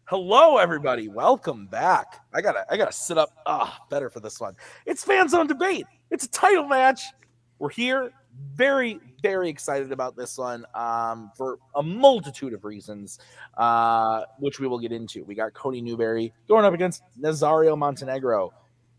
Hello, everybody. Welcome back. I gotta sit up better for this one. It's Fanzone debate. It's a title match. We're here. Very, very excited about this one. For a multitude of reasons, which we will get into. We got Cody Newberry going up against Nazario Montenegro.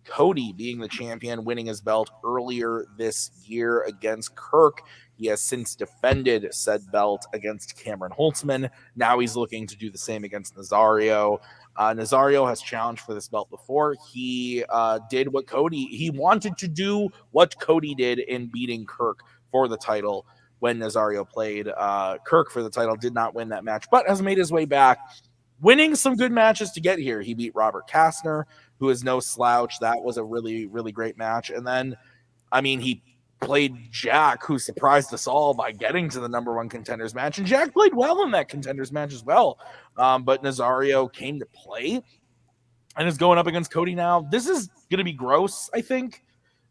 Cody being the champion, winning his belt earlier this year against Kirk. He has since defended said belt against Cameron Holtzman. Now he's looking to do the same against Nazario. Nazario has challenged for this belt before. He did what he wanted to do what Cody did in beating Kirk for the title when Nazario played Kirk for the title. Did not win that match, but has made his way back, winning some good matches to get here. He beat Robert Kastner, who is no slouch. That was a really, really great match. And then, he played Jack, who surprised us all by getting to the number one contenders match. And Jack played well in that contenders match as well. But Nazario came to play and is going up against Cody now. This is going to be gross, I think.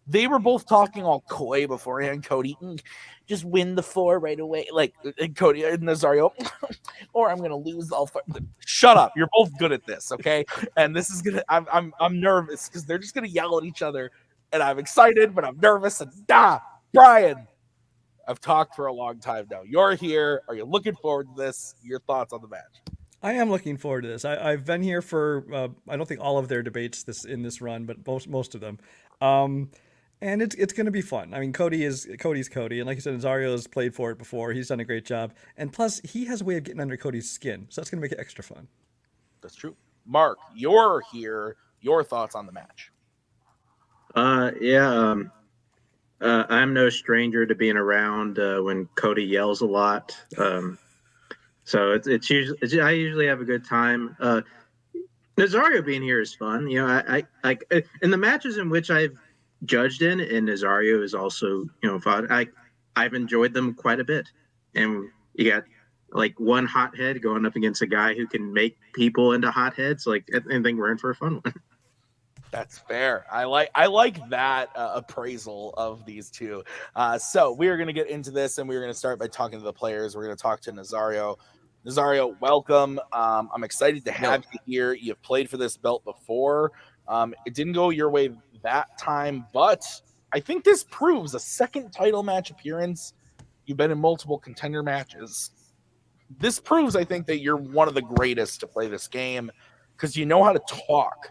They were both talking all coy beforehand. Cody, just win the 4 right away. Like Cody and Nazario, or I'm gonna lose all 4. Shut up. You're both good at this, okay? And this is gonna. I'm nervous because they're just gonna yell at each other, and I'm excited, but I'm nervous. And Brian, I've talked for a long time now. You're here. Are you looking forward to this? Your thoughts on the match? I am looking forward to this. I've been here for I don't think all of their debates in this run, but most of them. And it's going to be fun. Cody's Cody, and like you said, Nazario has played for it before. He's done a great job, and plus he has a way of getting under Cody's skin, so that's going to make it extra fun. That's true. Mark, you're here. Your thoughts on the match? I'm no stranger to being around when Cody yells a lot. So it's usually I usually have a good time. Nazario being here is fun. I in the matches in which I've judged in, and Nazario is also fun. I've enjoyed them quite a bit, and you got like one hothead going up against a guy who can make people into hotheads. Like I think we're in for a fun one. That's fair. I like that appraisal of these two. So we are going to get into this, and we're going to start by talking to the players. We're going to talk to Nazario. Nazario, welcome. I'm excited to have you here. You've played for this belt before. It didn't go your way that time, but I think this proves a second title match appearance. You've been in multiple contender matches. This proves, I think, that you're one of the greatest to play this game because you know how to talk.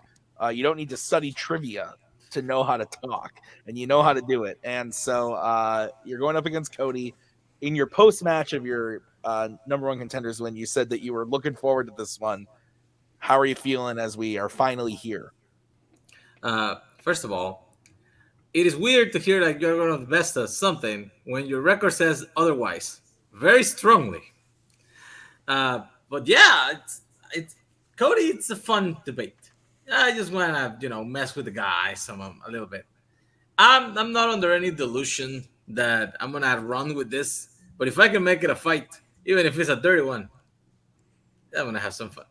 You don't need to study trivia to know how to talk, and you know how to do it. And so you're going up against Cody. In your post-match of your number one contenders win, you said that you were looking forward to this one. How are you feeling as we are finally here? First of all, it is weird to hear that you're one of the best at something when your record says otherwise, very strongly. But yeah, it's Cody. It's a fun debate. I just want to mess with the guys a little bit. I'm not under any delusion that I'm gonna run with this, but if I can make it a fight, even if it's a dirty one, I'm gonna have some fun.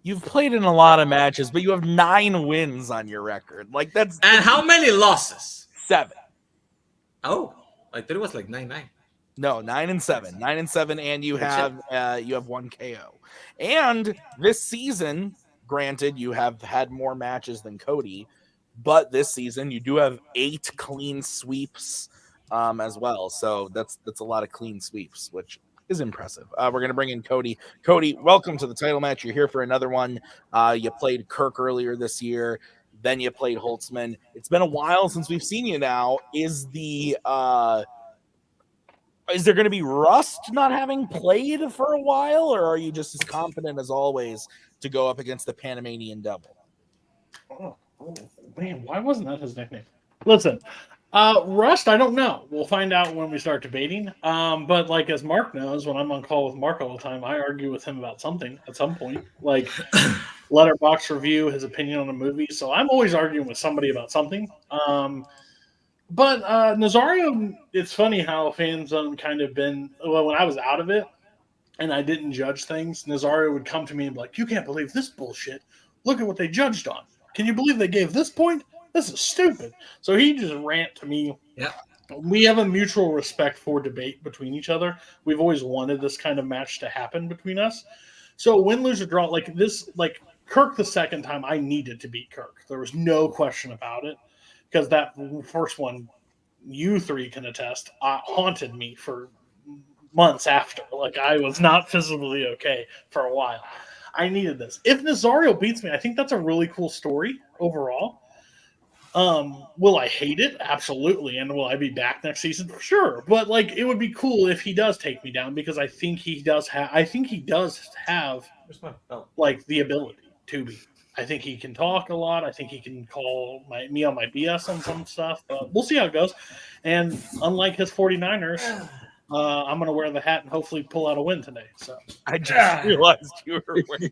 You've played in a lot of matches, but you have 9 wins on your record. And how many losses? 7. Oh, I thought it was like 9-9. No, 9-7. 9-7, and you have 1 KO. And this season, granted, you have had more matches than Cody, but this season you do have 8 clean sweeps as well. So that's a lot of clean sweeps, which is impressive. We're going to bring in Cody. Cody, welcome to the title match. You're here for another one. You played Kirk earlier this year. Then you played Holtzman. It's been a while since we've seen you now. Is there going to be rust not having played for a while, or are you just as confident as always to go up against the Panamanian Devil? Oh man, why wasn't that his nickname? Listen, Rust, I don't know. We'll find out when we start debating. But like as Mark knows, when I'm on call with Mark all the time, I argue with him about something at some point. Like Letterbox review, his opinion on a movie. So I'm always arguing with somebody about something. But Nazario, it's funny how Fanzone kind of been, when I was out of it and I didn't judge things, Nazario would come to me and be like, you can't believe this bullshit. Look at what they judged on. Can you believe they gave this point? This is stupid. So he just rant to me. Yeah. We have a mutual respect for debate between each other. We've always wanted this kind of match to happen between us. So win, lose, or draw, like this, like Kirk the second time, I needed to beat Kirk. There was no question about it because that first one, you three can attest, haunted me for months after. Like I was not physically okay for a while. I needed this. If Nazario beats me, I think that's a really cool story overall. Will I hate it? Absolutely. And will I be back next season? Sure. But like it would be cool if he does take me down because I think he does have like the ability to be. I think he can talk a lot. I think he can call me on my BS on some stuff. But we'll see how it goes. And unlike his 49ers, I'm going to wear the hat and hopefully pull out a win today. So I just realized you were wearing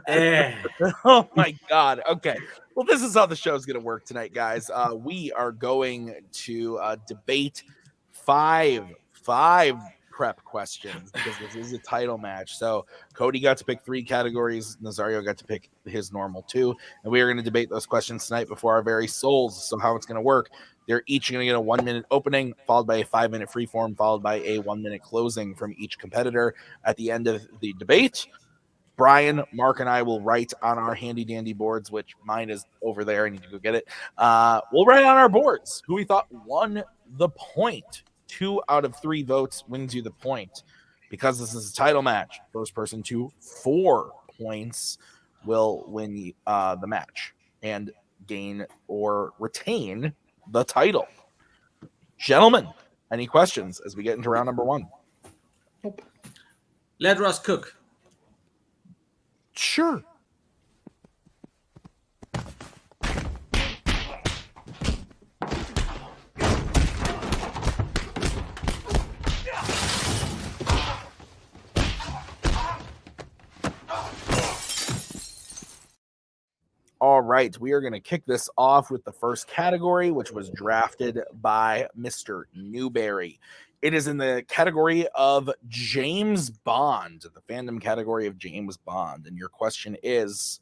that. Oh my God. Okay. Well, this is how the show's going to work tonight, guys. We are going to debate five prep questions because this is a title match. So Cody got to pick 3 categories. Nazario got to pick his normal 2. And we are going to debate those questions tonight before our very souls. So how it's going to work. They're each going to get a 1-minute opening, followed by a 5-minute freeform, followed by a 1-minute closing from each competitor at the end of the debate. Brian, Mark, and I will write on our handy-dandy boards, which mine is over there. I need to go get it. We'll write on our boards who we thought won the point. 2 out of 3 votes wins you the point. Because this is a title match, first person to 4 points will win the match and gain or retain the title. Gentlemen, any questions as we get into round number 1? Let Ross cook. Sure. All right, we are going to kick this off with the first category, which was drafted by Mr. Newberry. It is in the category of James Bond, the fandom category of James Bond. And your question is,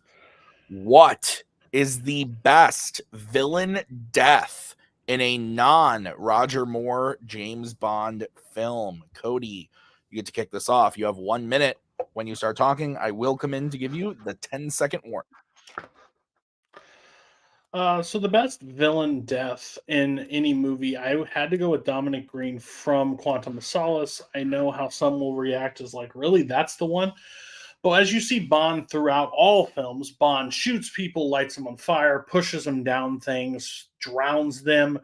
what is the best villain death in a non-Roger Moore James Bond film? Cody, you get to kick this off. You have 1 minute. When you start talking, I will come in to give you the 10-second warning. So the best villain death in any movie, I had to go with Dominic Green from Quantum of Solace. I know how some will react as like, really, that's the one? But as you see Bond throughout all films, Bond shoots people, lights them on fire, pushes them down things, drowns them.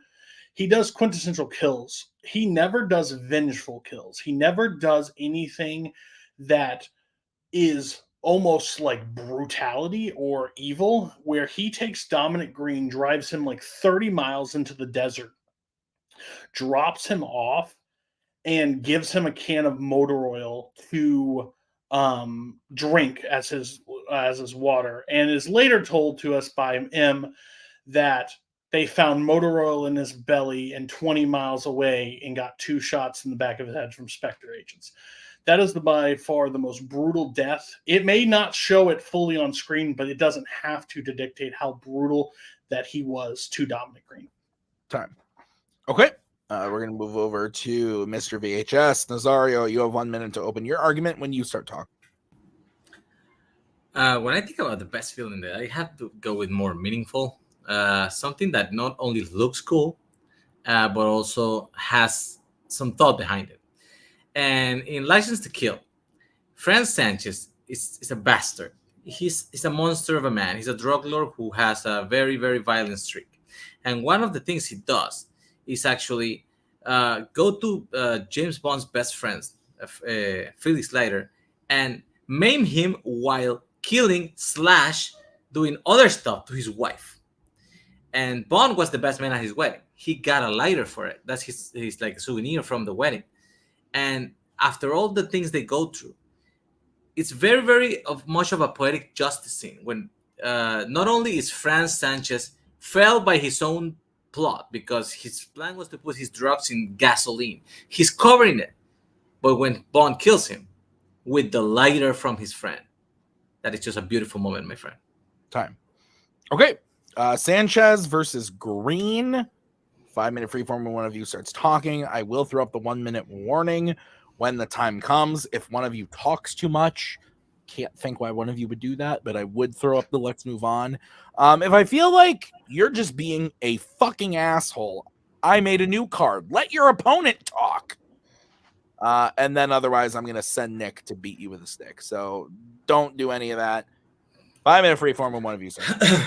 He does quintessential kills. He never does vengeful kills. He never does anything that is almost like brutality or evil, where he takes Dominic Green, drives him like 30 miles into the desert, drops him off, and gives him a can of motor oil to drink as his water, and is later told to us by M that they found motor oil in his belly and 20 miles away and got 2 shots in the back of his head from Spectre agents. That is by far the most brutal death. It may not show it fully on screen, but it doesn't have to dictate how brutal that he was to Dominic Green. Time. Okay. We're going to move over to Mr. VHS. Nazario, you have 1 minute to open your argument when you start talking. When I think about the best villain there, I have to go with more meaningful. Something that not only looks cool, but also has some thought behind it. And in License to Kill, Franz Sanchez is a bastard. He's a monster of a man. He's a drug lord who has a very, very violent streak. And one of the things he does is actually go to James Bond's best friend, Felix Leiter, and maim him while killing / doing other stuff to his wife. And Bond was the best man at his wedding. He got a lighter for it. That's his like souvenir from the wedding. And after all the things they go through, it's very, very much of a poetic justice scene when not only is Franz Sanchez fell by his own plot because his plan was to put his drugs in gasoline. He's covering it. But when Bond kills him with the lighter from his friend, that is just a beautiful moment, my friend. Time. Okay. Sanchez versus Green. 5-minute freeform when one of you starts talking. I will throw up the 1 minute warning when the time comes. If one of you talks too much, can't think why one of you would do that, but I would throw up the let's move on. If I feel like you're just being a fucking asshole, I made a new card. Let your opponent talk. And then otherwise, I'm going to send Nick to beat you with a stick. So don't do any of that. 5-minute free form when one of you says.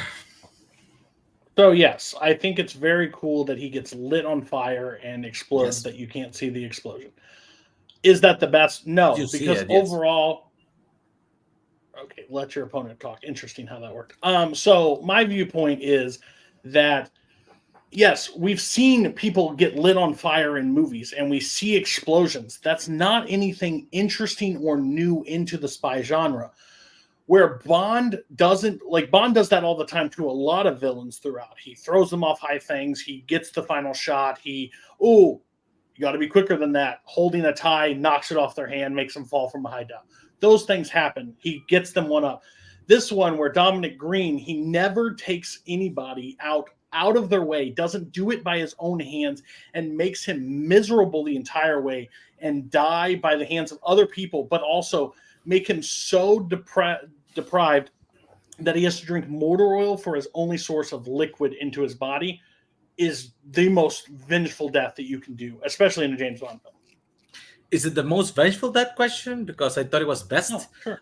So yes, I think it's very cool that he gets lit on fire and explodes Yes. that you can't see the explosion. Is that the best? No, You see because it, yes. overall, okay, let your opponent talk. Interesting how that worked. So my viewpoint is that yes, we've seen people get lit on fire in movies and we see explosions. That's not anything interesting or new into the spy genre. Where Bond doesn't, like Bond does that all the time to a lot of villains throughout. He throws them off high things. He gets the final shot. You got to be quicker than that. Holding a tie, knocks it off their hand, makes them fall from a high down. Those things happen. He gets them one up. This one where Dominic Green, he never takes anybody out of their way, doesn't do it by his own hands, and makes him miserable the entire way and die by the hands of other people, but also make him so deprived that he has to drink motor oil for his only source of liquid into his body is the most vengeful death that you can do, especially in a James Bond film. Is it the most vengeful death question? Because I thought it was best. No, sure.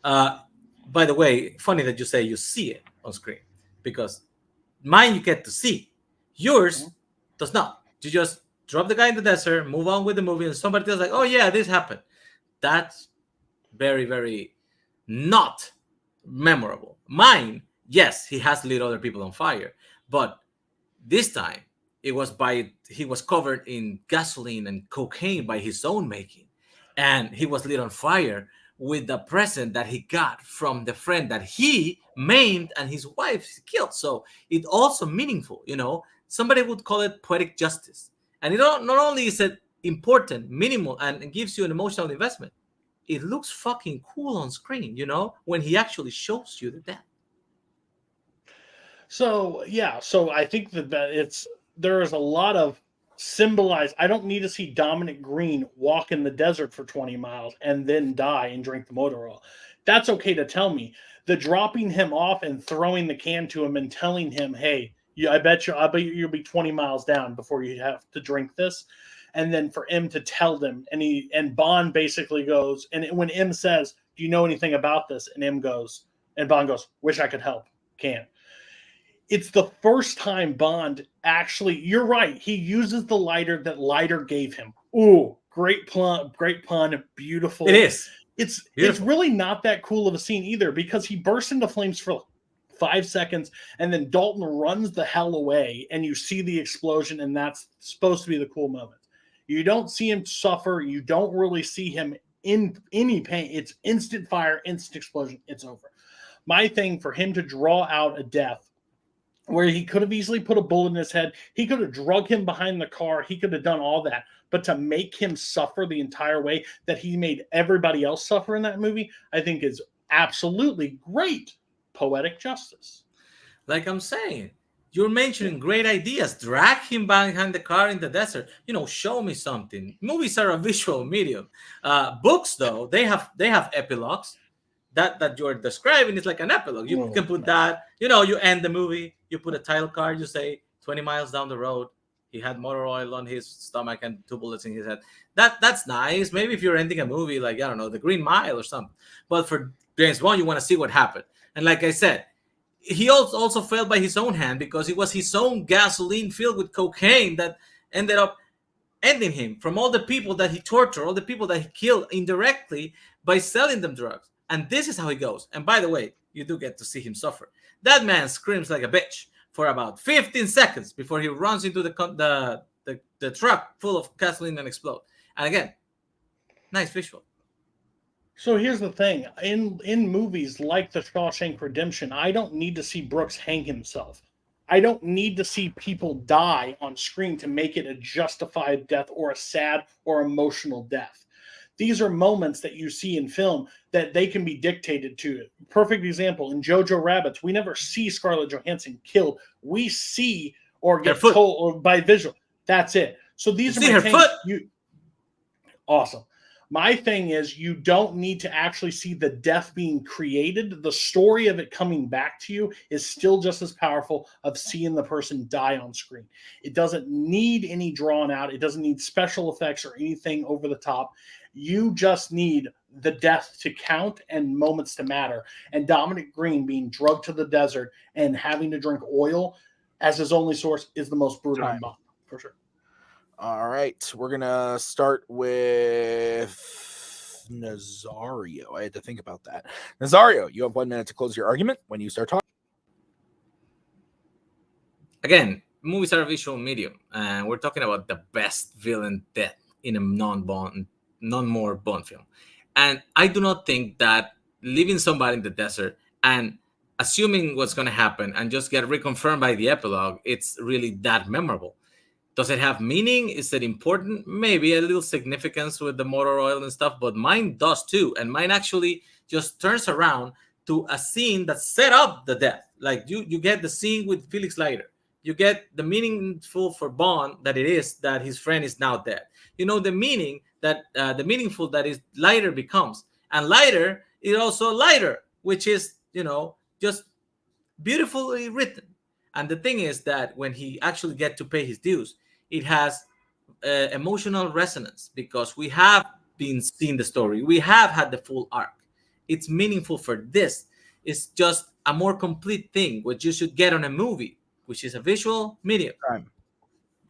By the way, funny that you say you see it on screen, because mine you get to see. Yours does not. You just drop the guy in the desert, move on with the movie, and somebody tells like, oh yeah, this happened. That's very, very not memorable. Mine, yes, he has lit other people on fire, but this time he was covered in gasoline and cocaine by his own making, and he was lit on fire with the present that he got from the friend that he maimed and his wife killed. So it's also meaningful, Somebody would call it poetic justice, and it not only is it important, minimal, and it gives you an emotional investment. It looks fucking cool on screen, when he actually shows you the death. So yeah, so I think that there is a lot of symbolized. I don't need to see Dominic Green walk in the desert for 20 miles and then die and drink the motor oil. That's okay to tell me. The dropping him off and throwing the can to him and telling him, "Hey, I bet you'll be 20 miles down before you have to drink this." And then for M to tell them, and Bond basically goes, and when M says, "Do you know anything about this?" and Bond goes, "Wish I could help. Can't." It's the first time Bond actually, you're right, he uses the lighter that Lighter gave him. Ooh, great pun, beautiful. It is. It's beautiful. really not that cool of a scene either, because he bursts into flames for 5 seconds and then Dalton runs the hell away and you see the explosion, and that's supposed to be the cool moment. You don't see him suffer. You don't really see him in any pain. It's instant fire, instant explosion. It's over. My thing for him to draw out a death where he could have easily put a bullet in his head. He could have drug him behind the car. He could have done all that. But to make him suffer the entire way that he made everybody else suffer in that movie, I think is absolutely great poetic justice. Like I'm saying, you're mentioning great ideas. Drag him behind the car in the desert. Show me something. Movies are a visual medium. Books, though, they have epilogues. That you're describing is like an epilogue. You can put that. You end the movie. You put a title card. You say 20 miles down the road, he had motor oil on his stomach and 2 bullets in his head. That's nice. Maybe if you're ending a movie like, I don't know, The Green Mile or something. But for James Bond, you want to see what happened. And like I said, he also fell by his own hand, because it was his own gasoline filled with cocaine that ended up ending him from all the people that he tortured, all the people that he killed indirectly by selling them drugs. And this is how he goes. And by the way, you do get to see him suffer. That man screams like a bitch for about 15 seconds before he runs into the truck full of gasoline and explodes. And again, nice visual. So here's the thing. In movies like The Shawshank Redemption, I don't need to see Brooks hang himself. I don't need to see people die on screen to make it a justified death or a sad or emotional death. These are moments that you see in film that they can be dictated to. Perfect example, in Jojo Rabbits, we never see Scarlett Johansson killed. We see or get told or by visual. That's it. So these are my her things. foot. Awesome. My thing is, you don't need to actually see the death being created. The story of it coming back to you is still just as powerful of seeing the person die on screen. It doesn't need any drawn out. It doesn't need special effects or anything over the top. You just need the death to count and moments to matter. And Dominic Green being drugged to the desert and having to drink oil as his only source is the most brutal in Bond, for sure. All right, we're gonna start with Nazario. I had to think about that. Nazario, you have 1 minute to close your argument when you start talking. Again, movies are a visual medium, and we're talking about the best villain death in a non-more Bond film. And I do not think that leaving somebody in the desert and assuming what's going to happen and just get reconfirmed by the epilogue, it's really that memorable. Does it have meaning? Is it important? Maybe a little significance with the motor oil and stuff, but mine does too. And mine actually just turns around to a scene that set up the death. Like you get the scene with Felix Leiter. You get the meaningful for Bond that it is that his friend is now dead. You know the meaning that the meaningful that is Leiter becomes, and Leiter is also Leiter, which is just beautifully written. And the thing is that when he actually get to pay his dues, it has emotional resonance because we have been seeing the story. We have had the full arc. It's meaningful for this. It's just a more complete thing, which you should get on a movie, which is a visual medium.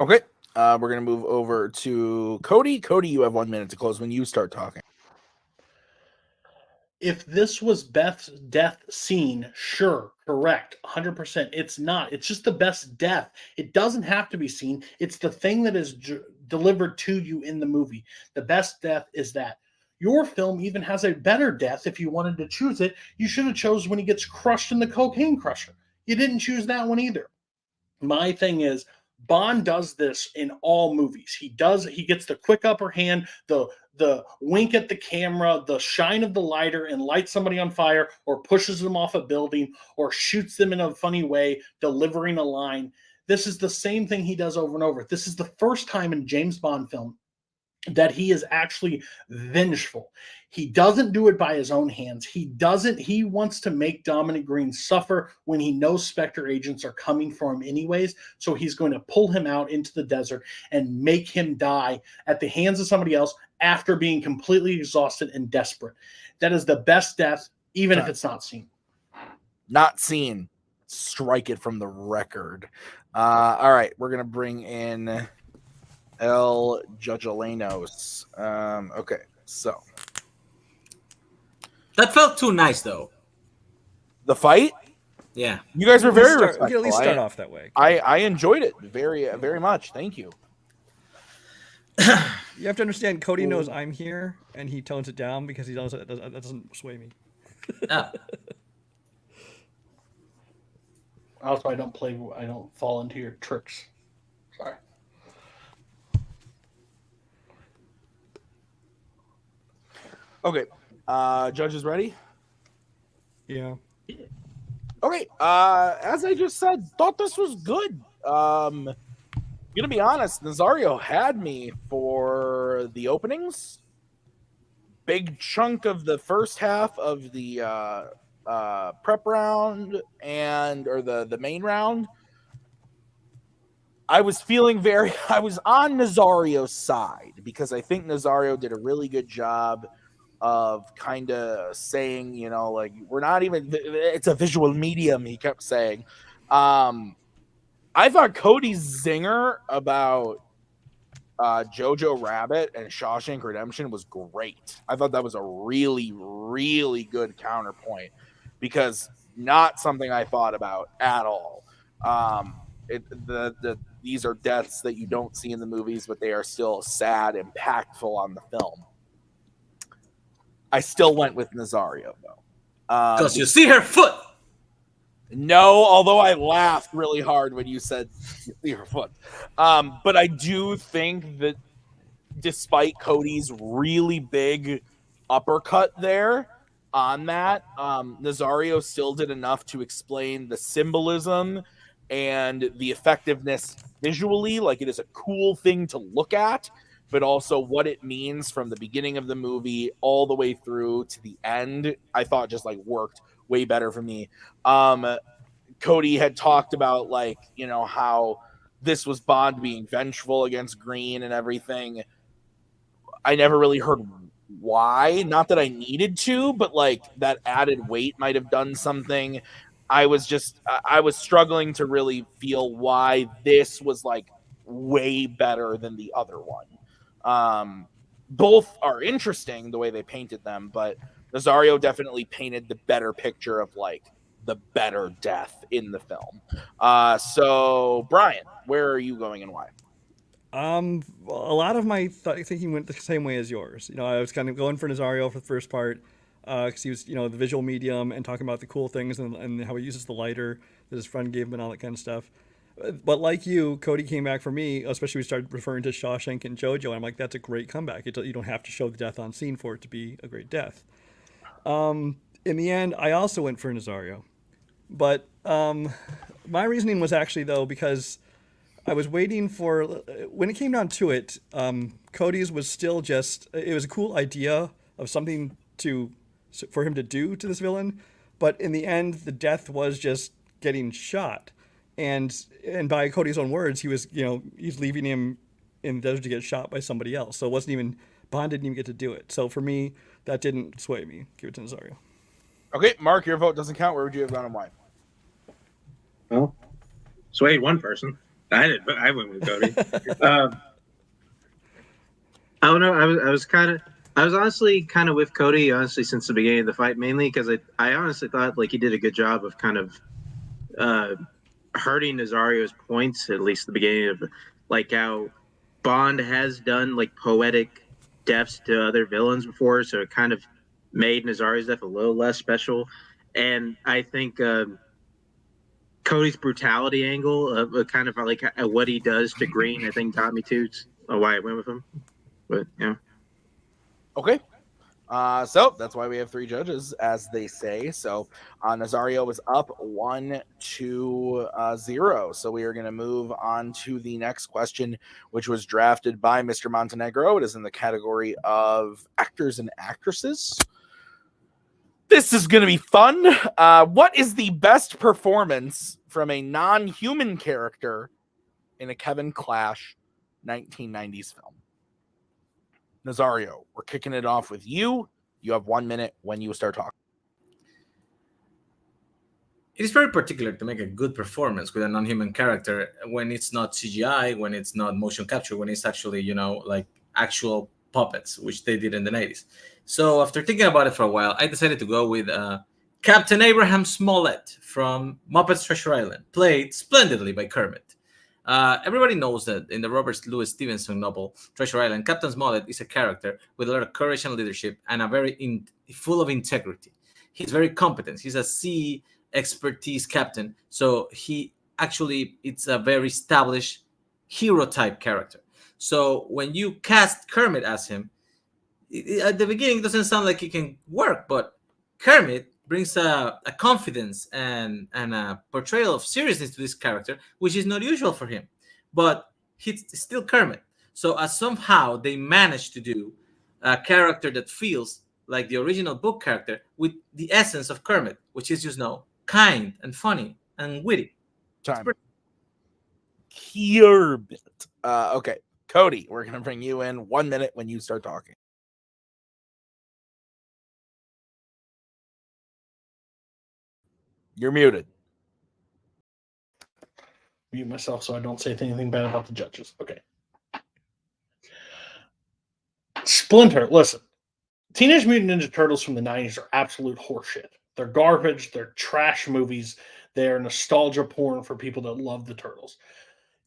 Okay, we're going to move over to Cody. Cody, you have 1 minute to close when you start talking. If this was Beth's death scene, sure, correct, 100%. It's not. It's just the best death. It doesn't have to be seen. It's the thing that is delivered to you in the movie. The best death is that. Your film even has a better death. If you wanted to choose it, you should have chose when he gets crushed in the cocaine crusher. You didn't choose that one either. My thing is, Bond does this in all movies. He gets the quick upper hand, the wink at the camera, the shine of the lighter and lights somebody on fire or pushes them off a building or shoots them in a funny way, delivering a line. This is the same thing he does over and over. This is the first time in a James Bond film that he is actually vengeful. He doesn't do it by his own hands. He wants to make Dominic Green suffer when he knows Spectre agents are coming for him anyways. So he's going to pull him out into the desert and make him die at the hands of somebody else after being completely exhausted and desperate. That is the best death, even if it's not seen. Not seen. Strike it from the record. All right, we're going to bring in El Judgelenos. Okay, so that felt too nice, though. The fight? Yeah. You guys were very respectful. We can at least start off that way. I enjoyed it very, very much. Thank you. You have to understand, Cody knows I'm here, and he tones it down because he knows that doesn't sway me. Also, I don't fall into your tricks. Sorry. Okay. Judges ready? Yeah. Okay. As I just said, thought this was good. Gonna be honest, Nazario had me for the openings. Big chunk of the first half of the prep round or the main round. I was on Nazario's side because I think Nazario did a really good job of kind of saying, like, we're not even, it's a visual medium, he kept saying. I thought Cody's zinger about Jojo Rabbit and Shawshank Redemption was great. I thought that was a really, really good counterpoint because not something I thought about at all. These are deaths that you don't see in the movies, but they are still sad, impactful on the film. I still went with Nazario, though. Because you see her foot. No, although I laughed really hard when you said you see her foot. But I do think that despite Cody's really big uppercut there on that, Nazario still did enough to explain the symbolism and the effectiveness visually. Like, it is a cool thing to look at but also what it means from the beginning of the movie all the way through to the end, I thought just like worked way better for me. Cody had talked about like, you know, how this was Bond being vengeful against Green and everything. I never really heard why. Not that I needed to, but like that added weight might have done something. I was struggling to really feel why this was like way better than the other one. Both are interesting the way they painted them, but Nazario definitely painted the better picture of like the better death in the film. So Brian, where are you going and why? A lot of my thinking went the same way as yours. You know, I was kind of going for Nazario for the first part because he was, you know, the visual medium and talking about the cool things and how he uses the lighter that his friend gave him and all that kind of stuff. But like you, Cody came back for me, especially we started referring to Shawshank and JoJo. And I'm like, that's a great comeback. You don't have to show the death on scene for it to be a great death. In the end, I also went for Nazario. But my reasoning was actually, though, because I was waiting for, when it came down to it, Cody's was still just, it was a cool idea of something for him to do to this villain. But in the end, the death was just getting shot. And by Cody's own words, he was, you know, he's leaving him in the desert to get shot by somebody else. So it wasn't even, Bond didn't even get to do it. So for me, that didn't sway me. Give it to Nazario. Okay, Mark, your vote doesn't count. Where would you have gone and why? Well, swayed one person. I did, but I went with Cody. I don't know. I was honestly kind of with Cody, honestly, since the beginning of the fight, mainly because I honestly thought like he did a good job of kind of hurting Nazario's points, at least the beginning of like how Bond has done like poetic deaths to other villains before, so it kind of made Nazario's death a little less special. And I think Cody's brutality angle of kind of like what he does to Green, I think got me to why I went with him. But yeah. Okay. So that's why we have three judges, as they say. So Nazario was up 1-0. So we are going to move on to the next question, which was drafted by Mr. Montenegro. It is in the category of actors and actresses. This is going to be fun. What is the best performance from a non-human character in a Kevin Clash 1990s film? Nazario, we're kicking it off with you. You have 1 minute when you start talking. It is very particular to make a good performance with a non-human character when it's not CGI, when it's not motion capture, when it's actually, you know, like actual puppets, which they did in the 90s. So after thinking about it for a while, I decided to go with Captain Abraham Smollett from Muppets Treasure Island, played splendidly by Kermit. Everybody knows that in the Robert Louis Stevenson novel Treasure Island, Captain Smollett is a character with a lot of courage and leadership and a very full of integrity. He's very competent. He's a sea expertise captain, so it's a very established hero type character. So when you cast Kermit as him, at the beginning it doesn't sound like it can work, but Kermit brings a confidence and a portrayal of seriousness to this character, which is not usual for him. But he's still Kermit. So somehow they managed to do a character that feels like the original book character with the essence of Kermit, which is just kind and funny and witty. Time. Kermit. Okay, Cody, we're gonna bring you in 1 minute when you start talking. You're muted. Mute myself so I don't say anything bad about the judges. Okay. Splinter, listen. Teenage Mutant Ninja Turtles from the 90s are absolute horseshit. They're garbage. They're trash movies. They're nostalgia porn for people that love the Turtles.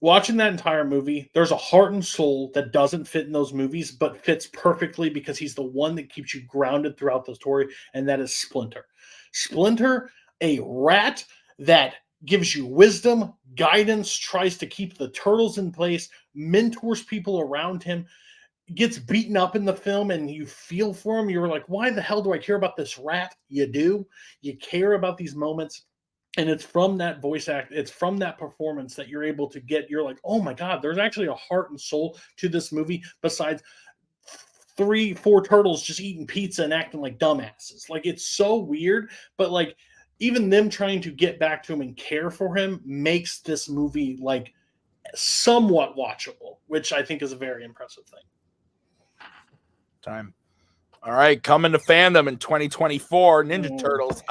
Watching that entire movie, there's a heart and soul that doesn't fit in those movies, but fits perfectly because he's the one that keeps you grounded throughout the story, and that is Splinter. Splinter, a rat that gives you wisdom, guidance, tries to keep the turtles in place, mentors people around him, gets beaten up in the film, and you feel for him. You're like, why the hell do I care about this rat? You do. You care about these moments. And it's from that voice act, it's from that performance that you're able to get, you're like, oh my God, there's actually a heart and soul to this movie besides 3-4 turtles just eating pizza and acting like dumbasses. Like, it's so weird, but like even them trying to get back to him and care for him makes this movie like somewhat watchable, which I think is a very impressive thing. Time. All right, coming to Fandom in 2024, Ninja Turtles.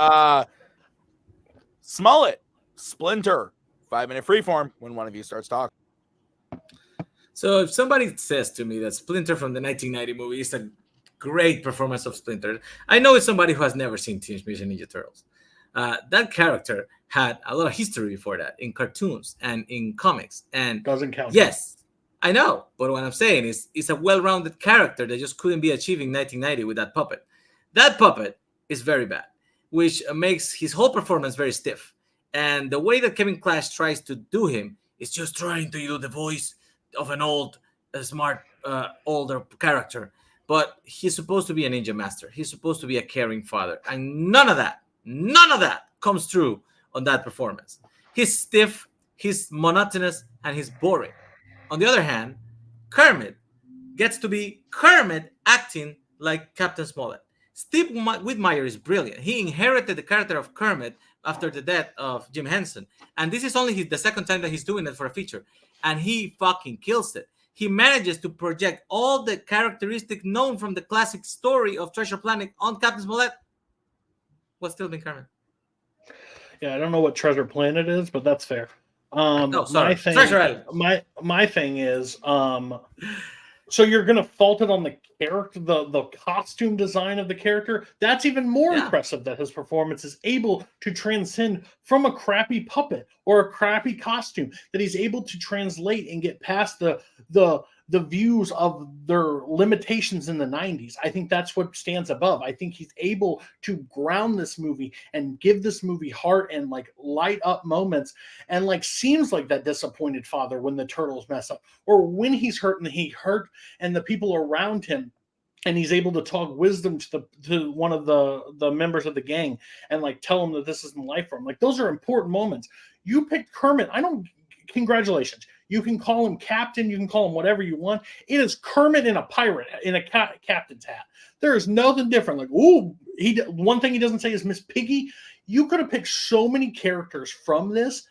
Smollett, Splinter, 5-minute freeform when one of you starts talking. So if somebody says to me that Splinter from the 1990 movie is a great performance of Splinter, I know it's somebody who has never seen Teenage Mutant Ninja Turtles. That character had a lot of history before that in cartoons and in comics. And doesn't count. Yes, I know. But what I'm saying is it's a well-rounded character that just couldn't be achieved in 1990 with that puppet. That puppet is very bad, which makes his whole performance very stiff. And the way that Kevin Clash tries to do him is just trying to do the voice of an old, smart, older character. But he's supposed to be a ninja master. He's supposed to be a caring father. And none of that comes through on that performance. He's stiff, he's monotonous, and he's boring. On the other hand, Kermit gets to be Kermit acting like Captain Smollett. Steve Whitmire is brilliant. He inherited the character of Kermit after the death of Jim Henson. And this is only the second time that he's doing it for a feature. And he fucking kills it. He manages to project all the characteristics known from the classic story of Treasure Planet on Captain Smollett. What's still been Kermit? Yeah, I don't know what Treasure Planet is, but that's fair. No, sorry. My thing is, so you're gonna fault it on the character, the costume design of the character. That's even more impressive that his performance is able to transcend from a crappy puppet or a crappy costume, that he's able to translate and get past the views of their limitations in the 90s. I think that's what stands above. I think he's able to ground this movie and give this movie heart and like light up moments, and like seems like that disappointed father when the turtles mess up, or when he's hurt and the people around him, and he's able to talk wisdom to one of the members of the gang and like tell him that this isn't life for him. Like, those are important moments. You picked Kermit. Congratulations. You can call him captain. You can call him whatever you want. It is Kermit in a pirate, in a captain's hat. There is nothing different. Like, one thing he doesn't say is Miss Piggy. You could have picked so many characters from this.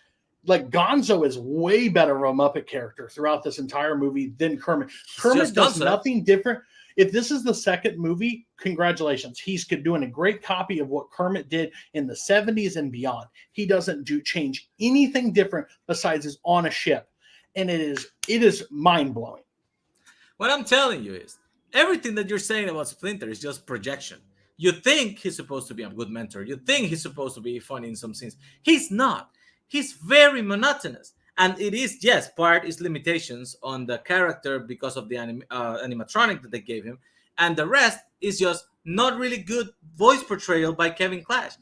Like, Gonzo is way better of a Muppet character throughout this entire movie than Kermit. Kermit does nothing different. If this is the second movie, congratulations. He's doing a great copy of what Kermit did in the 70s and beyond. He doesn't change anything different besides he's on a ship. And it is mind-blowing. What I'm telling you is, everything that you're saying about Splinter is just projection. You think he's supposed to be a good mentor. You think he's supposed to be funny in some scenes. He's not. He's very monotonous. And it is, yes, part is limitations on the character because of the animatronic that they gave him. And the rest is just not really good voice portrayal by Kevin Clash.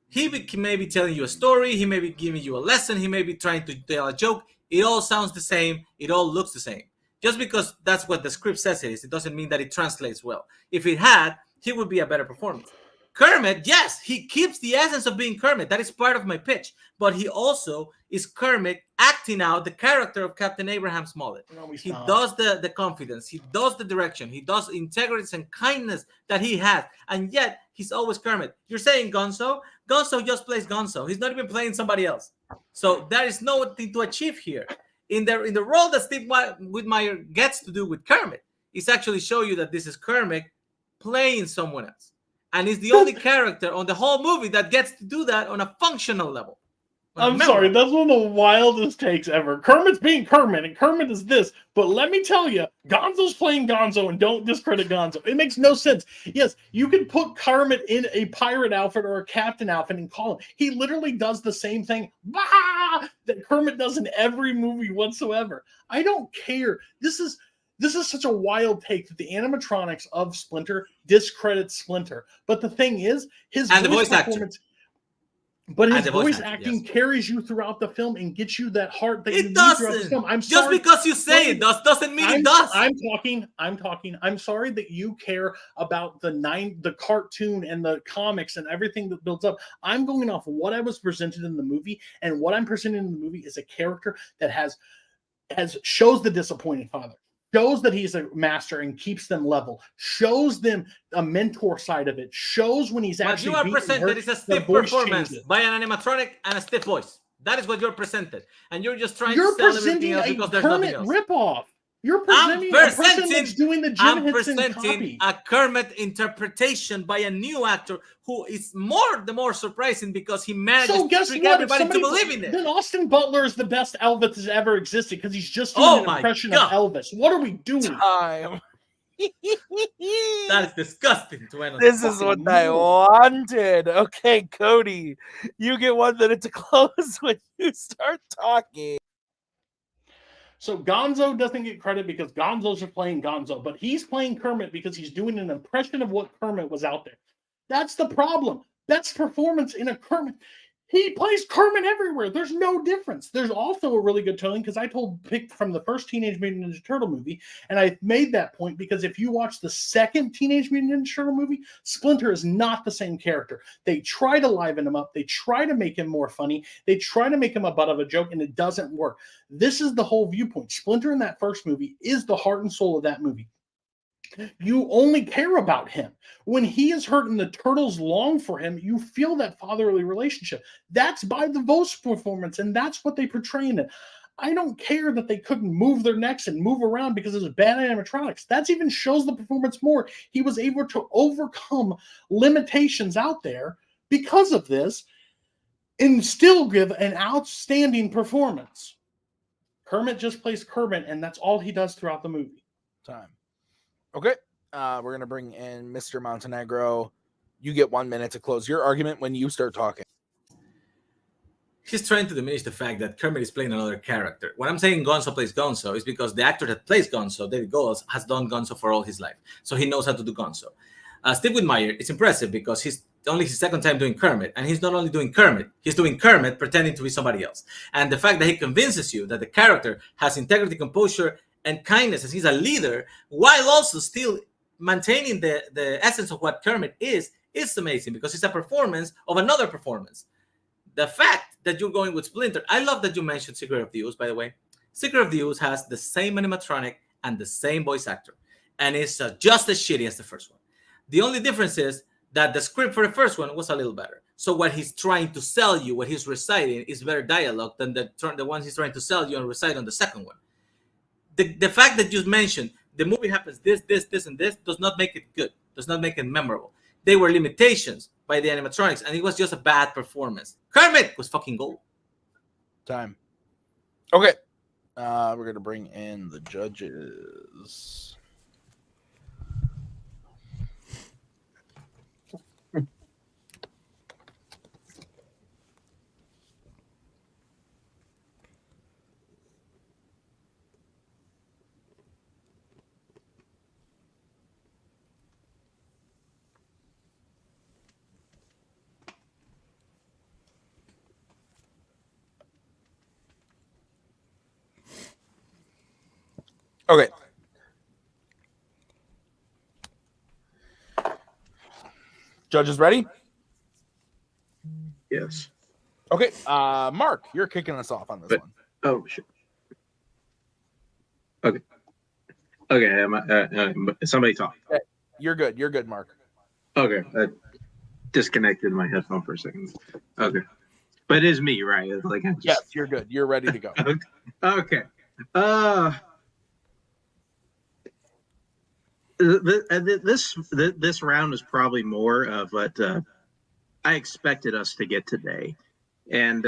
He may be telling you a story. He may be giving you a lesson. He may be trying to tell a joke. It all sounds the same. It all looks the same. Just because that's what the script says it is, it doesn't mean that it translates well. If it had, he would be a better performance. Kermit, yes, he keeps the essence of being Kermit. That is part of my pitch. But he also is Kermit acting out the character of Captain Abraham Smollett. No, he does the confidence. He does the direction. He does integrity and kindness that he has. And yet, he's always Kermit. You're saying Gonzo? Gonzo just plays Gonzo. He's not even playing somebody else. So there is nothing to achieve here. In the role that Steve Whitmire gets to do with Kermit, is actually show you that this is Kermit playing someone else. And he's the only character on the whole movie that gets to do that on a functional level. I'm sorry, that's one of the wildest takes ever. Kermit's being Kermit, and Kermit is this. But let me tell you, Gonzo's playing Gonzo, and don't discredit Gonzo. It makes no sense. Yes, you can put Kermit in a pirate outfit or a captain outfit and call him. He literally does the same thing that Kermit does in every movie whatsoever. I don't care. This is such a wild take that the animatronics of Splinter discredits Splinter. But the thing is, his voice performance. But And his the voice voice acting, acting yes. carries you throughout the film and gets you that heart that you It need throughout the doesn't. film. I'm Just sorry. because you say it doesn't mean it does. I'm talking. I'm sorry that you care about the cartoon and the comics and everything that builds up. I'm going off of what I was presented in the movie, and what I'm presented in the movie is a character that shows the disappointed father, shows that he's a master and keeps them level, shows them a mentor side of it, shows when he's What actually you are beaten presented hurt, is a the stiff voice performance changes. by an animatronic and a stiff voice. That is what you're presented, and you're just trying You're to sell everything presenting else a because there's nothing Kermit else. ripoff. You're I'm presenting a person that's presenting, doing the Jim I'm Henson presenting copy. a Kermit interpretation by a new actor who is the more surprising because he manages So to guess trick what? everybody to believe in it. Then Austin Butler is the best Elvis that's ever existed because he's just doing Oh an my impression God. of Elvis. What are we doing? Time. That is disgusting to end on. This is what I wanted. Okay, Cody, you get 1 minute to close when you start talking. So Gonzo doesn't get credit because Gonzo's just playing Gonzo, but he's playing Kermit because he's doing an impression of what Kermit was out there. That's the problem. Best performance in a Kermit. He plays Kermit everywhere. There's no difference. There's also a really good tone because I picked from the first Teenage Mutant Ninja Turtle movie, and I made that point because if you watch the second Teenage Mutant Ninja Turtle movie, Splinter is not the same character. They try to liven him up. They try to make him more funny. They try to make him a butt of a joke, and it doesn't work. This is the whole viewpoint. Splinter in that first movie is the heart and soul of that movie. You only care about him. When he is hurt and the turtles long for him, you feel that fatherly relationship. That's by the voice performance, and that's what they portray in it. I don't care that they couldn't move their necks and move around because it was bad animatronics. That even shows the performance more. He was able to overcome limitations out there because of this and still give an outstanding performance. Kermit just plays Kermit, and that's all he does throughout the movie. Time. Okay, we're gonna bring in Mr. Montenegro. You get 1 minute to close your argument when you start talking. He's trying to diminish the fact that Kermit is playing another character. When I'm saying Gonzo plays Gonzo, is because the actor that plays Gonzo, David Goelz, has done Gonzo for all his life, so he knows how to do Gonzo. Steve Whitmire, it's impressive because he's only his second time doing Kermit, and he's not only doing Kermit, he's doing Kermit pretending to be somebody else. And the fact that he convinces you that the character has integrity, composure, and kindness, as he's a leader, while also still maintaining the essence of what Kermit is amazing because it's a performance of another performance. The fact that you're going with Splinter, I love that you mentioned Secret of the Ooze, by the way. Secret of the Ooze has the same animatronic and the same voice actor, and it's just as shitty as the first one. The only difference is that the script for the first one was a little better. So what he's trying to sell you, what he's reciting, is better dialogue than the ones he's trying to sell you and recite on the second one. The fact that you mentioned the movie happens this, and this does not make it good, does not make it memorable. They were limitations by the animatronics, and it was just a bad performance. Kermit was fucking gold. Time. Okay, we're gonna bring in the judges. Okay. Judges ready? Yes. Okay. Mark, you're kicking us off on this one. Oh shit. Okay. Somebody talk. Okay. You're good. You're good, Mark. Okay. I disconnected my headphone for a second. Okay. But it is me, right? It's like Yes, you're good. You're ready to go. Okay. This round is probably more of what I expected us to get today, and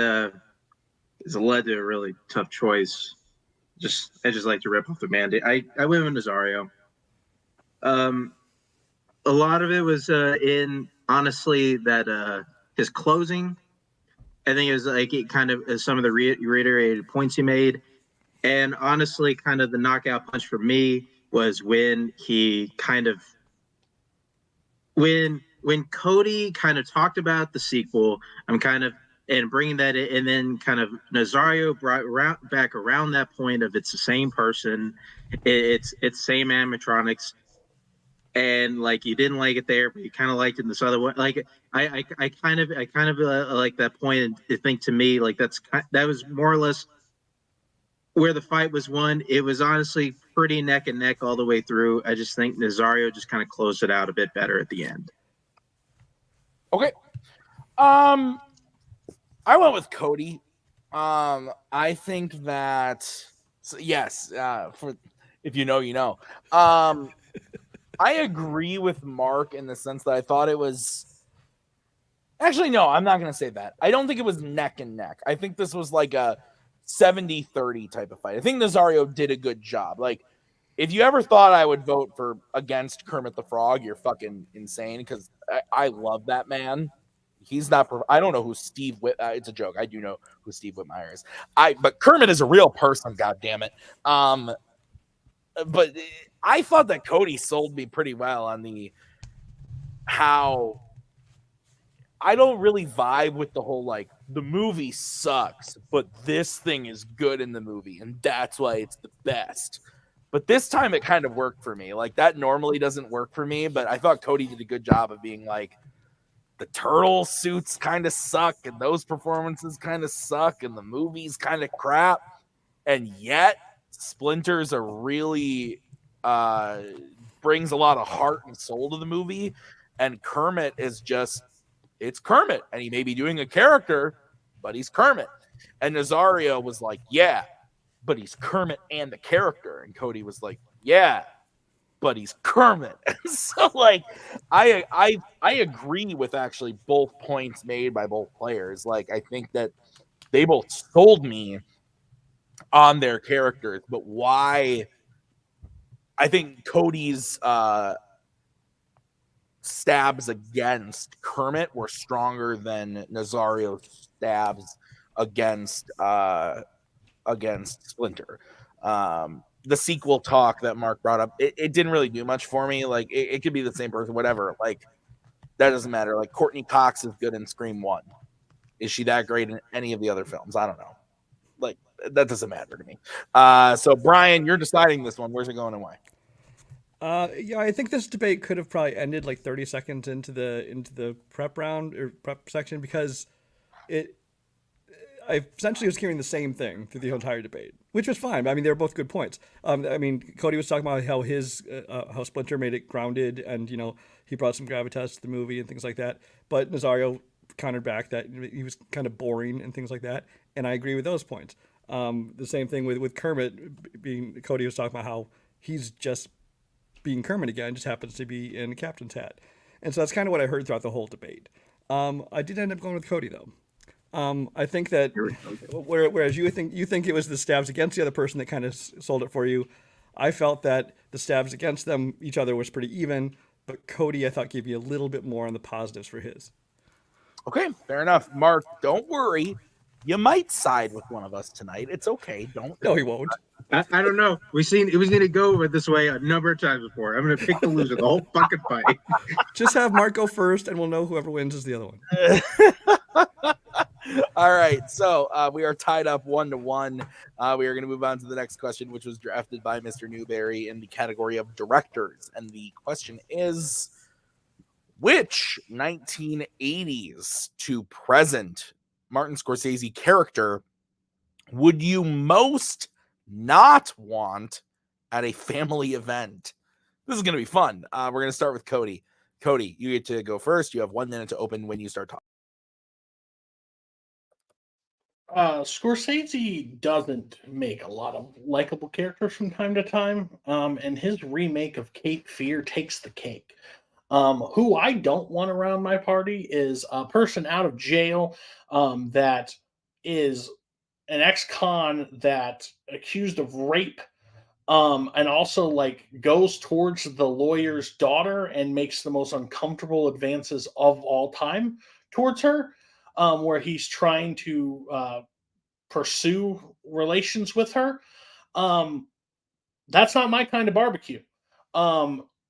it's led to a really tough choice. I just like to rip off the Mandate. I went with Nazario. A lot of it was in honestly that his closing. I think it was like it kind of some of the reiterated points he made, and honestly, kind of the knockout punch for me was when he kind of when Cody kind of talked about the sequel. I'm kind of and bringing that in, and then kind of Nazario brought back around that point of it's the same person, it's same animatronics, and like you didn't like it there, but you kind of liked it in this other one. Like I kind of like that point, and I think to me like that was more or less where the fight was won. It was honestly pretty neck and neck all the way through. I just think Nazario just kind of closed it out a bit better at the end. Okay. I went with Cody. I think that yes, for if you know, you know. I agree with Mark in the sense that I thought it was actually no, I'm not going to say that. I don't think it was neck and neck. I think this was like a 70-30 type of fight. I think Nazario did a good job. Like if you ever thought I would vote for against Kermit the Frog, you're fucking insane because I love that man. He's not. I don't know who Steve. It's a joke. I do know who Steve Whitmire is. But Kermit is a real person. God damn it. But I thought that Cody sold me pretty well on how I don't really vibe with the whole like the movie sucks, but this thing is good in the movie, and that's why it's the best. But this time it kind of worked for me. Like that normally doesn't work for me, but I thought Cody did a good job of being like, the turtle suits kind of suck, and those performances kind of suck, and the movie's kind of crap. And yet, Splinter's a really brings a lot of heart and soul to the movie. And Kermit is just, it's Kermit. And he may be doing a character, but he's Kermit. And Nazario was like, yeah, but he's Kermit and the character. And Cody was like, yeah, but he's Kermit. So like I agree with actually both points made by both players. Like I think that they both sold me on their characters, but why I think Cody's stabs against Kermit were stronger than Nazario's stabs against Splinter. The sequel talk that Mark brought up, it didn't really do much for me. Like it could be the same person, whatever. Like that doesn't matter. Like Courtney Cox is good in Scream 1. Is she that great in any of the other films? I don't know. Like that doesn't matter to me. So Brian, you're deciding this one. Where's it going and why? Yeah, I think this debate could have probably ended like 30 seconds into the prep round or prep section because I essentially was hearing the same thing through the entire debate, which was fine. I mean, they were both good points. I mean, Cody was talking about how how Splinter made it grounded, and he brought some gravitas to the movie and things like that. But Nazario countered back that he was kind of boring and things like that, and I agree with those points. The same thing with Kermit being Cody was talking about how he's just being Kermit again, just happens to be in a captain's hat, and so that's kind of what I heard throughout the whole debate. I did end up going with Cody though. I think that whereas you think it was the stabs against the other person that kind of sold it for you, I felt that the stabs against each other was pretty even, but Cody I thought gave you a little bit more on the positives for his. Okay, fair enough. Mark, don't worry. You might side with one of us tonight. It's okay. Don't. No, he won't. I don't know. We've seen it was going to go over this way a number of times before. I'm going to pick the loser the whole fucking fight. Just have Mark go first, and we'll know whoever wins is the other one. All right, so we are tied up 1-1. We are going to move on to the next question, which was drafted by Mr. Newberry in the category of directors. And the question is, which 1980s to present Martin Scorsese character would you most not want at a family event? This is going to be fun. We're going to start with Cody. Cody, you get to go first. You have 1 minute to open when you start talking. Scorsese doesn't make a lot of likable characters from time to time, and his remake of Cape Fear takes the cake. Who I don't want around my party is a person out of jail that is an ex-con that accused of rape, and also like goes towards the lawyer's daughter and makes the most uncomfortable advances of all time towards her, where he's trying to pursue relations with her. That's not my kind of barbecue.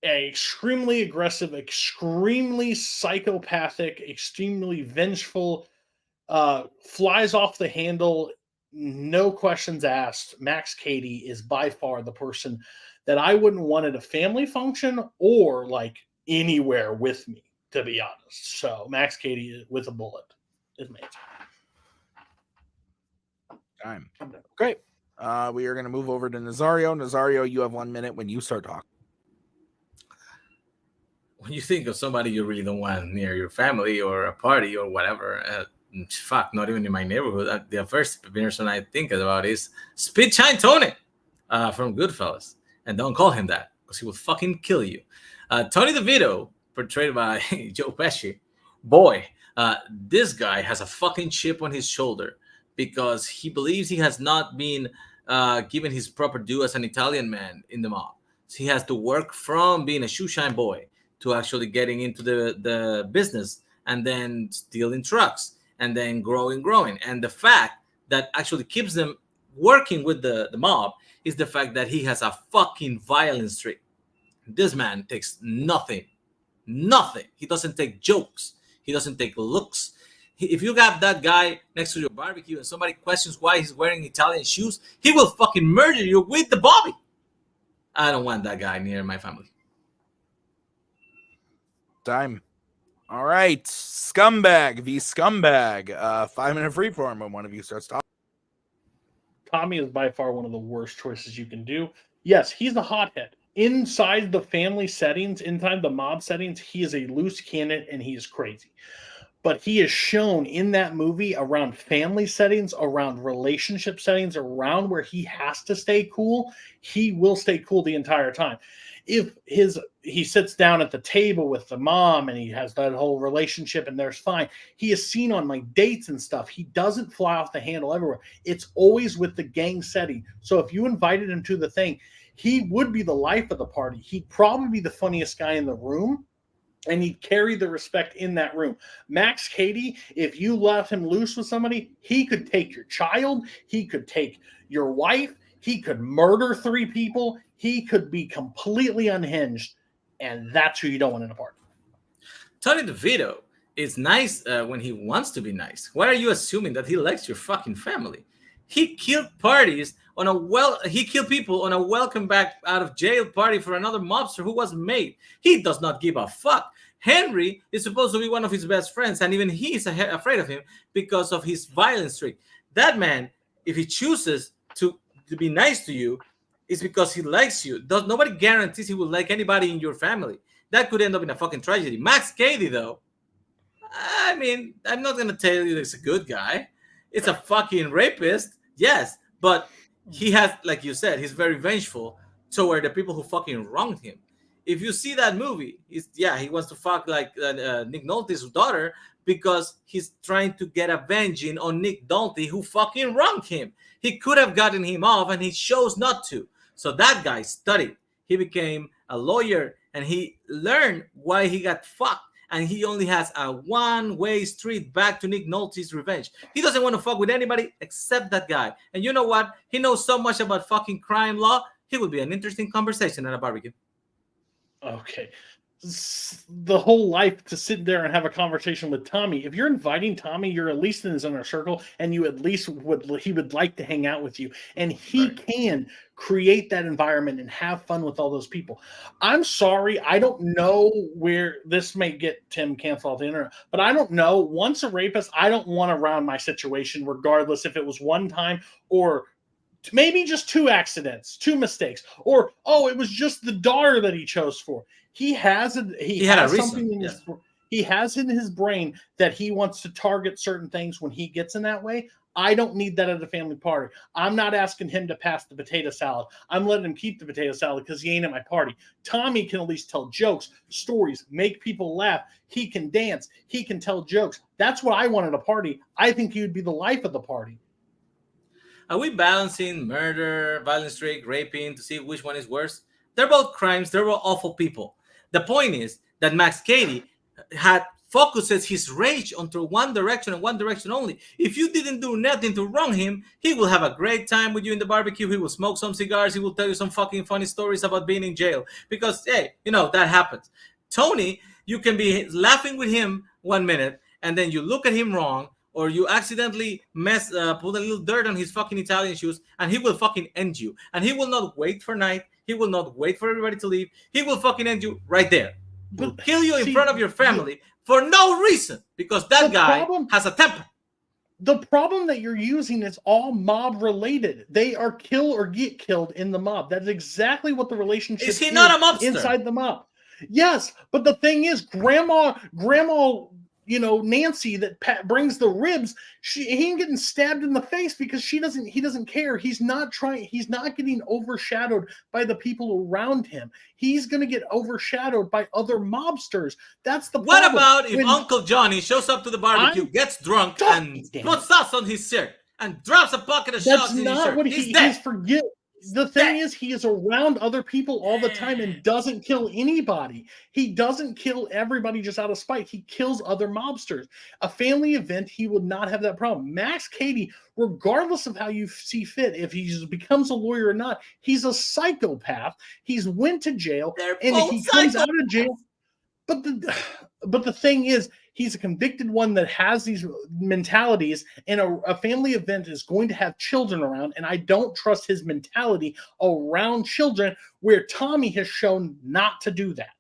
Extremely aggressive, extremely psychopathic, extremely vengeful, flies off the handle, no questions asked. Max Cady is by far the person that I wouldn't want at a family function or like anywhere with me, to be honest. So Max Cady with a bullet is amazing. Time. Great. We are going to move over to Nazario. Nazario, you have 1 minute when you start talking. When you think of somebody you really don't want near your family or a party or whatever, not even in my neighborhood, the first person I think about is Speed Shine Tony from Goodfellas. And don't call him that because he will fucking kill you. Tony DeVito, portrayed by Joe Pesci. Boy, this guy has a fucking chip on his shoulder because he believes he has not been given his proper due as an Italian man in the mob. So he has to work from being a shoeshine boy to actually getting into the business and then stealing trucks and then growing. And the fact that actually keeps them working with the mob is the fact that he has a fucking violent streak. This man takes nothing. He doesn't take jokes. He doesn't take looks. If you got that guy next to your barbecue and somebody questions why he's wearing Italian shoes, he will fucking murder you with the Bobby. I don't want that guy near my family. Time. All right. Scumbag v. Scumbag. 5-minute freeform when one of you starts talking. Tommy is by far one of the worst choices you can do. Yes, he's a hothead. Inside the family settings, inside the mob settings, he is a loose cannon and he is crazy. But he is shown in that movie around family settings, around relationship settings, around where he has to stay cool. He will stay cool the entire time. If he sits down at the table with the mom and he has that whole relationship and there's fine, he is seen on like dates and stuff. He doesn't fly off the handle everywhere. It's always with the gang setting. So if you invited him to the thing, he would be the life of the party. He'd probably be the funniest guy in the room. And he'd carry the respect in that room. Max Cady, if you left him loose with somebody, he could take your child. He could take your wife. He could murder 3 people. He could be completely unhinged. And that's who you don't want in a party. Tony DeVito is nice when he wants to be nice. Why are you assuming that he likes your fucking family? He killed he killed people on a welcome back out of jail party for another mobster who was made. He does not give a fuck. Henry is supposed to be one of his best friends, and even he is afraid of him because of his violent streak. That man, if he chooses to be nice to you, it's because he likes you. Nobody guarantees he will like anybody in your family. That could end up in a fucking tragedy. Max Cady, though, I mean, I'm not going to tell you he's a good guy. It's a fucking rapist, yes, but he has, like you said, he's very vengeful toward the people who fucking wronged him. If you see that movie, he wants to fuck like Nick Nolte's daughter because he's trying to get avenging on Nick Nolte who fucking wronged him. He could have gotten him off and he chose not to. So that guy studied. He became a lawyer and he learned why he got fucked. And he only has a one-way street back to Nick Nolte's revenge. He doesn't want to fuck with anybody except that guy. And you know what? He knows so much about fucking crime law. He would be an interesting conversation at a barbecue. Okay. The whole life to sit there and have a conversation with Tommy. If you're inviting Tommy, you're at least in his inner circle, and you at least he would like to hang out with you, and he can create that environment and have fun with all those people. I'm sorry, I don't know where this may get Tim canceled off the internet, but I don't know. Once a rapist, I don't want around my situation, regardless if it was one time or maybe just 2 accidents, 2 mistakes, or it was just the daughter that he chose for. He has something in he has in his brain that he wants to target certain things when he gets in that way. I don't need that at a family party. I'm not asking him to pass the potato salad. I'm letting him keep the potato salad because he ain't at my party. Tommy can at least tell jokes, stories, make people laugh. He can dance. He can tell jokes. That's what I want at a party. I think he would be the life of the party. Are we balancing murder, violent streak, raping to see which one is worse? They're both crimes. They're both awful people. The point is that Max Cady focuses his rage onto one direction and one direction only. If you didn't do nothing to wrong him, he will have a great time with you in the barbecue. He will smoke some cigars. He will tell you some fucking funny stories about being in jail. Because, hey, that happens. Tony, you can be laughing with him 1 minute, and then you look at him wrong, or you accidentally put a little dirt on his fucking Italian shoes, and he will fucking end you. And he will not wait for night. He will not wait for everybody to leave. He will fucking end you right there. He'll kill you in front of your family for no reason, because that guy has a temper. The problem that you're using is all mob related. They are kill or get killed in the mob. That's exactly what the relationship is. He not a mobster inside the mob? Yes, but the thing is, Grandma, Nancy that brings the ribs, he ain't getting stabbed in the face because he doesn't care. He's not getting overshadowed by the people around him. He's going to get overshadowed by other mobsters. That's the problem. What about if Uncle Johnny shows up to the barbecue, gets drunk, and puts sauce on his shirt and drops a bucket of shots in his shirt? That's not what he's forget. The thing is, he is around other people all the time and doesn't kill anybody. He doesn't kill everybody just out of spite. He kills other mobsters. A family event, he would not have that problem. Max Cady, regardless of how you see fit, if he becomes a lawyer or not, he's a psychopath. He's went to jail, and if he comes out of jail, but the thing is, he's a convicted one that has these mentalities, and a family event is going to have children around, and I don't trust his mentality around children, where Tommy has shown not to do that.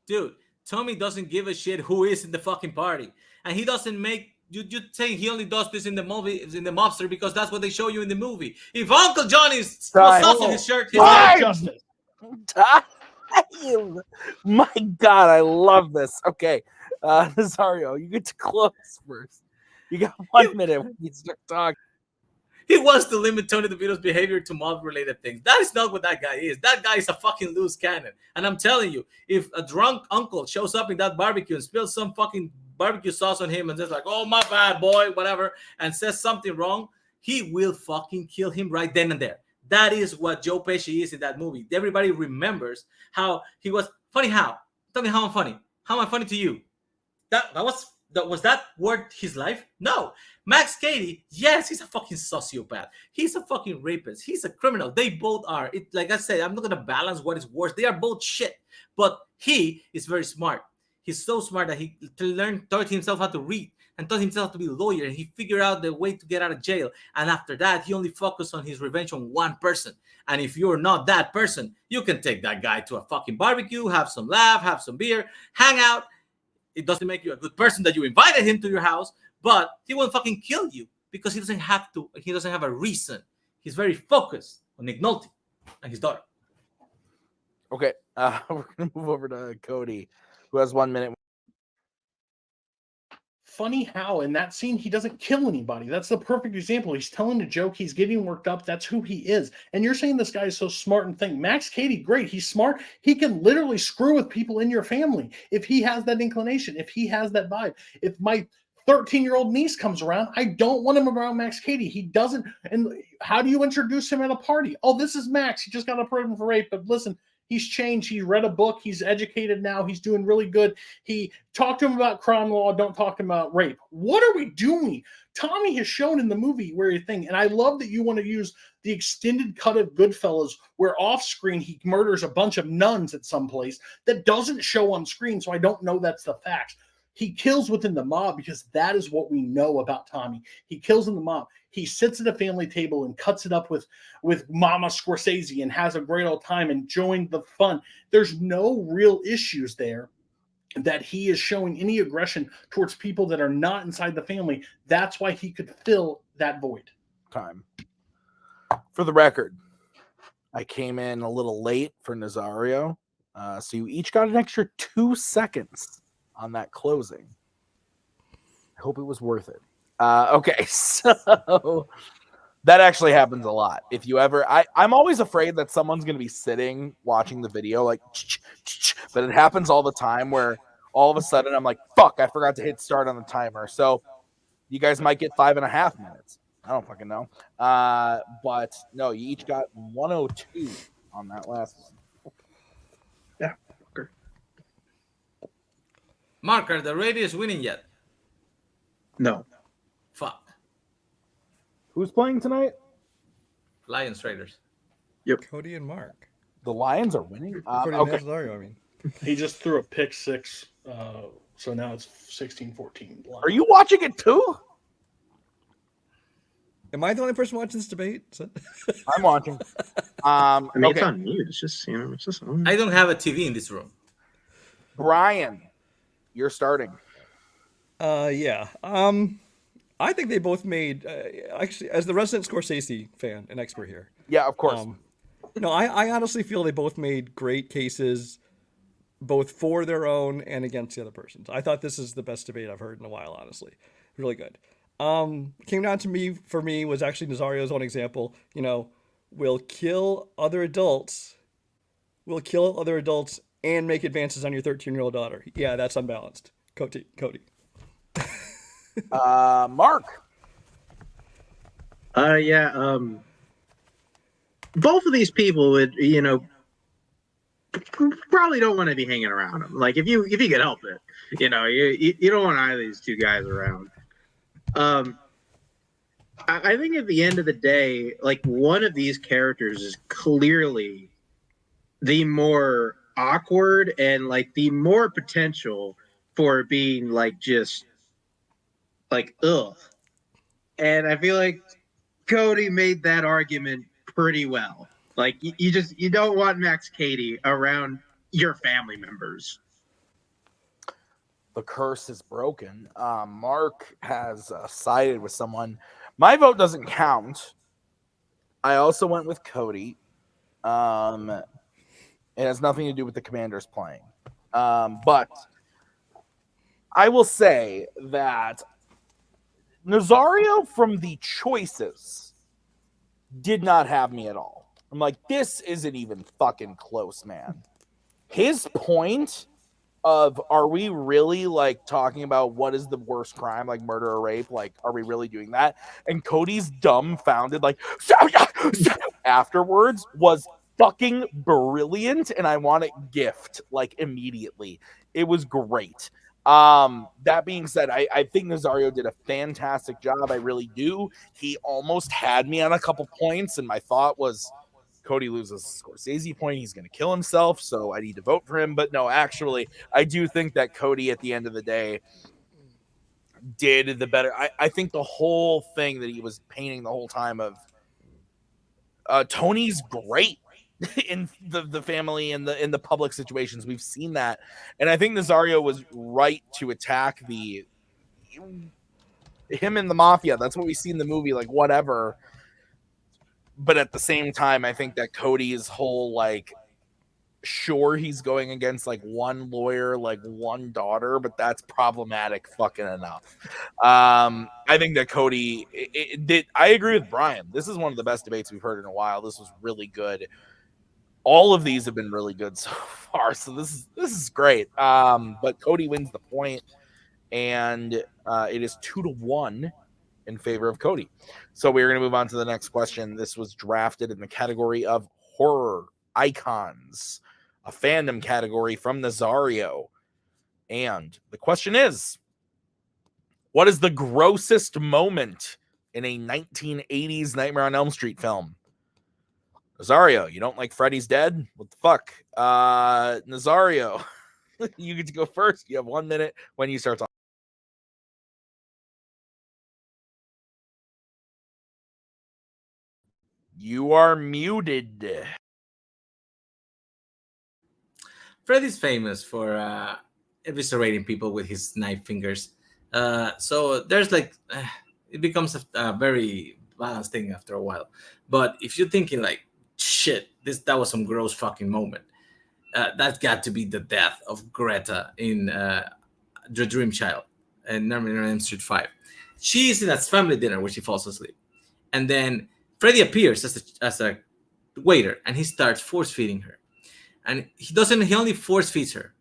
Dude, Tommy doesn't give a shit who is in the fucking party, and he doesn't make you saying he only does this in the movie, in the mobster, because that's what they show you in the movie. If Uncle Johnny's sauce in his shirt, he's not justice. My God, I love this. Okay, Nazario, you get to close first. You got 1 minute when you start talking. He wants to limit Tony DeVito's behavior to mob-related things. That is not what that guy is. That guy is a fucking loose cannon. And I'm telling you, if a drunk uncle shows up in that barbecue and spills some fucking barbecue sauce on him and says like, "Oh, my bad, boy," whatever, and says something wrong, he will fucking kill him right then and there. That is what Joe Pesci is in that movie. Everybody remembers how he was funny. How? Tell me how I'm funny. How am I funny to you? Was that worth his life? No. Max Cady, yes, he's a fucking sociopath. He's a fucking rapist. He's a criminal. They both are. Like I said, I'm not gonna balance what is worse. They are both shit. But he is very smart. He's so smart that he taught himself how to read and taught himself to be a lawyer. And he figured out the way to get out of jail. And after that, he only focused on his revenge on one person. And if you're not that person, you can take that guy to a fucking barbecue, have some laugh, have some beer, hang out. It doesn't make you a good person that you invited him to your house, but he won't fucking kill you because he doesn't have to. He doesn't have a reason. He's very focused on Nick Nolte and his daughter. Okay, we're gonna move over to Cody, who has 1 minute. Funny how in that scene he doesn't kill anybody. That's the perfect example. He's telling a joke. He's getting worked up. That's who he is. And you're saying this guy is so smart and think Max Cady, great. He's smart. He can literally screw with people in your family if he has that inclination, if he has that vibe. If my 13-year-old niece comes around, I don't want him around Max Cady. He doesn't. And how do you introduce him at a party? Oh, this is Max. He just got approval for rape. But listen, he's changed. He read a book. He's educated now. He's doing really good. He talked to him about crime law. Don't talk to him about rape. What are we doing? Tommy has shown in the movie where you think, and I love that you want to use the extended cut of Goodfellas where off screen he murders a bunch of nuns at some place that doesn't show on screen. So I don't know that's the facts. He kills within the mob because that is what we know about Tommy. He kills in the mob. He sits at a family table and cuts it up with Mama Scorsese and has a great old time and enjoying the fun. There's no real issues there that he is showing any aggression towards people that are not inside the family. That's why he could fill that void. Time. For the record, I came in a little late for Nazario, so you each got an extra 2 seconds on that closing. I hope it was worth it. Okay, so that actually happens a lot. If you ever, I'm always afraid that someone's going to be sitting watching the video, like, but it happens all the time where all of a sudden I'm like, fuck, I forgot to hit start on the timer. So you guys might get 5.5 minutes. I don't fucking know. But no, you each got 102 on that last one. Yeah. Okay. Mark, are the Raiders winning yet? No. Fuck. Who's playing tonight? Lions Raiders. Yep. Cody and Mark. The Lions are winning. Cody and Okay. Nazario, I mean. He just threw a pick six So now it's 16-14. Are you watching it too? Am I the only person watching this debate? I'm watching. I mean, Okay. it's on mute. It's just, it's just on. I don't have a TV in this room. Brian, you're starting. Yeah. I think they both made, actually, as the resident Scorsese fan and expert here. Yeah, of course. No, I honestly feel they both made great cases, both for their own and against the other person. I thought this is the best debate I've heard in a while, honestly. Really good. Came down to me, for me, was actually Nazario's own example. We'll kill other adults and make advances on your 13-year-old daughter. Yeah, that's unbalanced. Cody. Mark. Yeah. Both of these people would, probably don't want to be hanging around them. Like if you can help it, you don't want either of these two guys around. I think at the end of the day, like one of these characters is clearly the more awkward and like the more potential for being like just like ugh. And I feel like Cody made that argument pretty well. Like you don't want Max Cady around your family members. The curse is broken. Mark has sided with someone. My vote doesn't count. I also went with Cody. It has nothing to do with the Commanders playing. But I will say that Nazario from the choices did not have me at all. I'm like, this isn't even fucking close, man. His point of, are we really like talking about what is the worst crime, like murder or rape? Like, are we really doing that? And Cody's dumbfounded, like, afterwards was fucking brilliant. And I want it gift like immediately. It was great. That being said, I think Nazario did a fantastic job. I really do. He almost had me on a couple points, and my thought was Cody loses Scorsese point, he's going to kill himself, so I need to vote for him. But no, actually, I do think that Cody, at the end of the day, did the better. I think the whole thing that he was painting the whole time of Tony's great in the family and in the public situations. We've seen that, and I think Nazario was right to attack him and the mafia. That's what we see in the movie, like whatever. But at the same time, I think that Cody's whole like, sure, he's going against like one lawyer, like one daughter, but that's problematic fucking enough. I think that Cody did. I agree with Brian. This is one of the best debates we've heard in a while. This was really good. All of these have been really good so far, so this is great. But Cody wins the point, and it is 2-1 in favor of Cody. So we're going to move on to the next question. This was drafted in the category of horror icons, a fandom category from Nazario. And the question is, what is the grossest moment in a 1980s Nightmare on Elm Street film? Nazario, you don't like Freddy's Dead? What the fuck? Nazario, you get to go first. You have 1 minute when you start talking. You are muted. Freddy's famous for eviscerating people with his knife fingers. So there's like, it becomes a very balanced thing after a while. But if you're thinking like, shit, that was some gross fucking moment, that's got to be the death of Greta in The Dream Child and Nightmare on Elm Street 5. She's in a family dinner where she falls asleep. And then Freddy appears as a waiter, and he starts force feeding her. And he only force feeds her.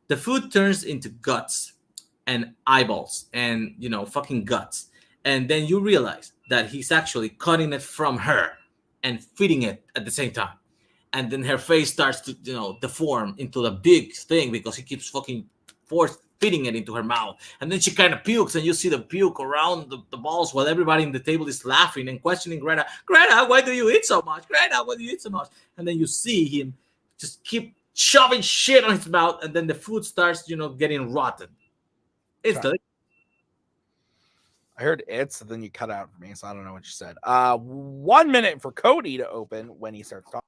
The food turns into guts and eyeballs and, fucking guts. And then you realize that he's actually cutting it from her and feeding it at the same time. And then her face starts to, deform into the big thing because he keeps fucking force feeding it into her mouth. And then she kind of pukes, and you see the puke around the balls while everybody in the table is laughing and questioning Greta. Greta, why do you eat so much? Greta, why do you eat so much? And then you see him just keep shoving shit on his mouth, and then the food starts, getting rotten. It's Okay. delicious. I heard it's, and then you cut out for me, so I don't know what you said. 1 minute for Cody to open when he starts talking.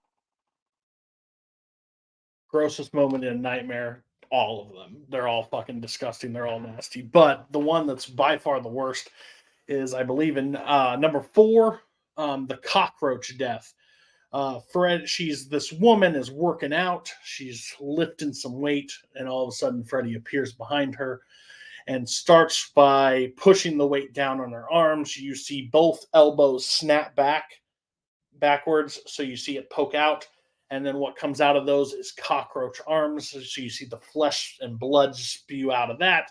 Grossest moment in a nightmare, all of them. They're all fucking disgusting. They're all nasty. But the one that's by far the worst is, I believe, in number 4, the cockroach death. This woman is working out. She's lifting some weight, and all of a sudden, Freddy appears behind her and starts by pushing the weight down on her arms. You see both elbows snap backwards, so you see it poke out. And then what comes out of those is cockroach arms. So you see the flesh and blood spew out of that.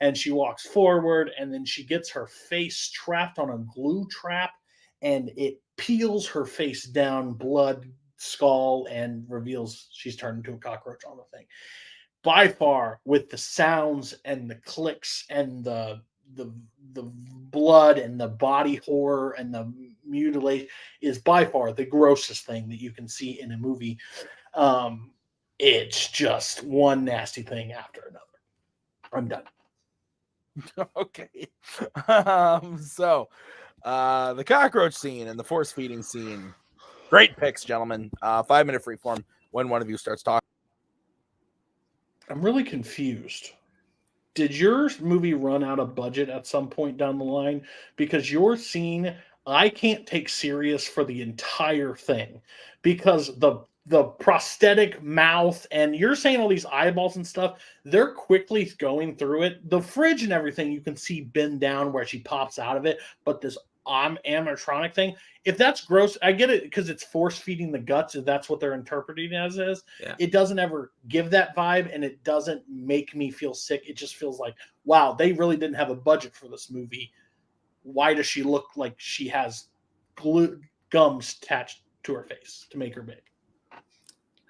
And she walks forward, and then she gets her face trapped on a glue trap, and it peels her face down, blood, skull, and reveals she's turned into a cockroach on the thing. By far, with the sounds and the clicks and the blood and the body horror and the mutilation, is by far the grossest thing that you can see in a movie. It's just one nasty thing after another. I'm done. Okay. So the cockroach scene and the force feeding scene. Great picks, gentlemen. 5 minute freeform when one of you starts talking. I'm really confused. Did your movie run out of budget at some point down the line? Because your scene, I can't take serious for the entire thing, because the prosthetic mouth, and you're saying all these eyeballs and stuff, they're quickly going through it. The fridge and everything, you can see bend down where she pops out of it, but this animatronic thing, if that's gross, I get it, because it's force feeding the guts, if that's what they're interpreting as is. Yeah. It doesn't ever give that vibe, and it doesn't make me feel sick. It just feels like, wow, they really didn't have a budget for this movie. Why does she look like she has gums attached to her face to make her big?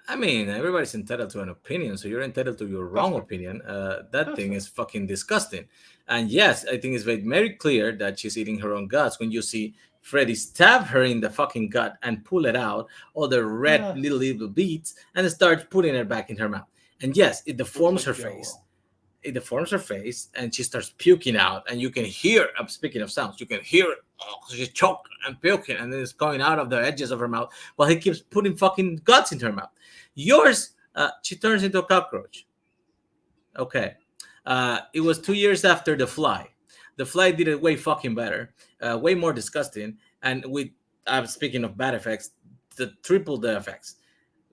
I mean, everybody's entitled to an opinion, so you're entitled to your wrong opinion. That thing is fucking disgusting. And yes, I think it's very clear that she's eating her own guts when you see Freddy stab her in the fucking gut and pull it out, all the red little beads, and start putting it back in her mouth. And yes, it deforms her face. It deforms her face, and she starts puking out. And you can hear, I'm speaking of sounds, you can hear it. Oh, she's choking and puking, and then it's coming out of the edges of her mouth while he keeps putting fucking guts into her mouth. Yours, she turns into a cockroach. Okay. It was 2 years after The Fly. The Fly did it way fucking better, way more disgusting. And I'm speaking of bad effects, triple the effects.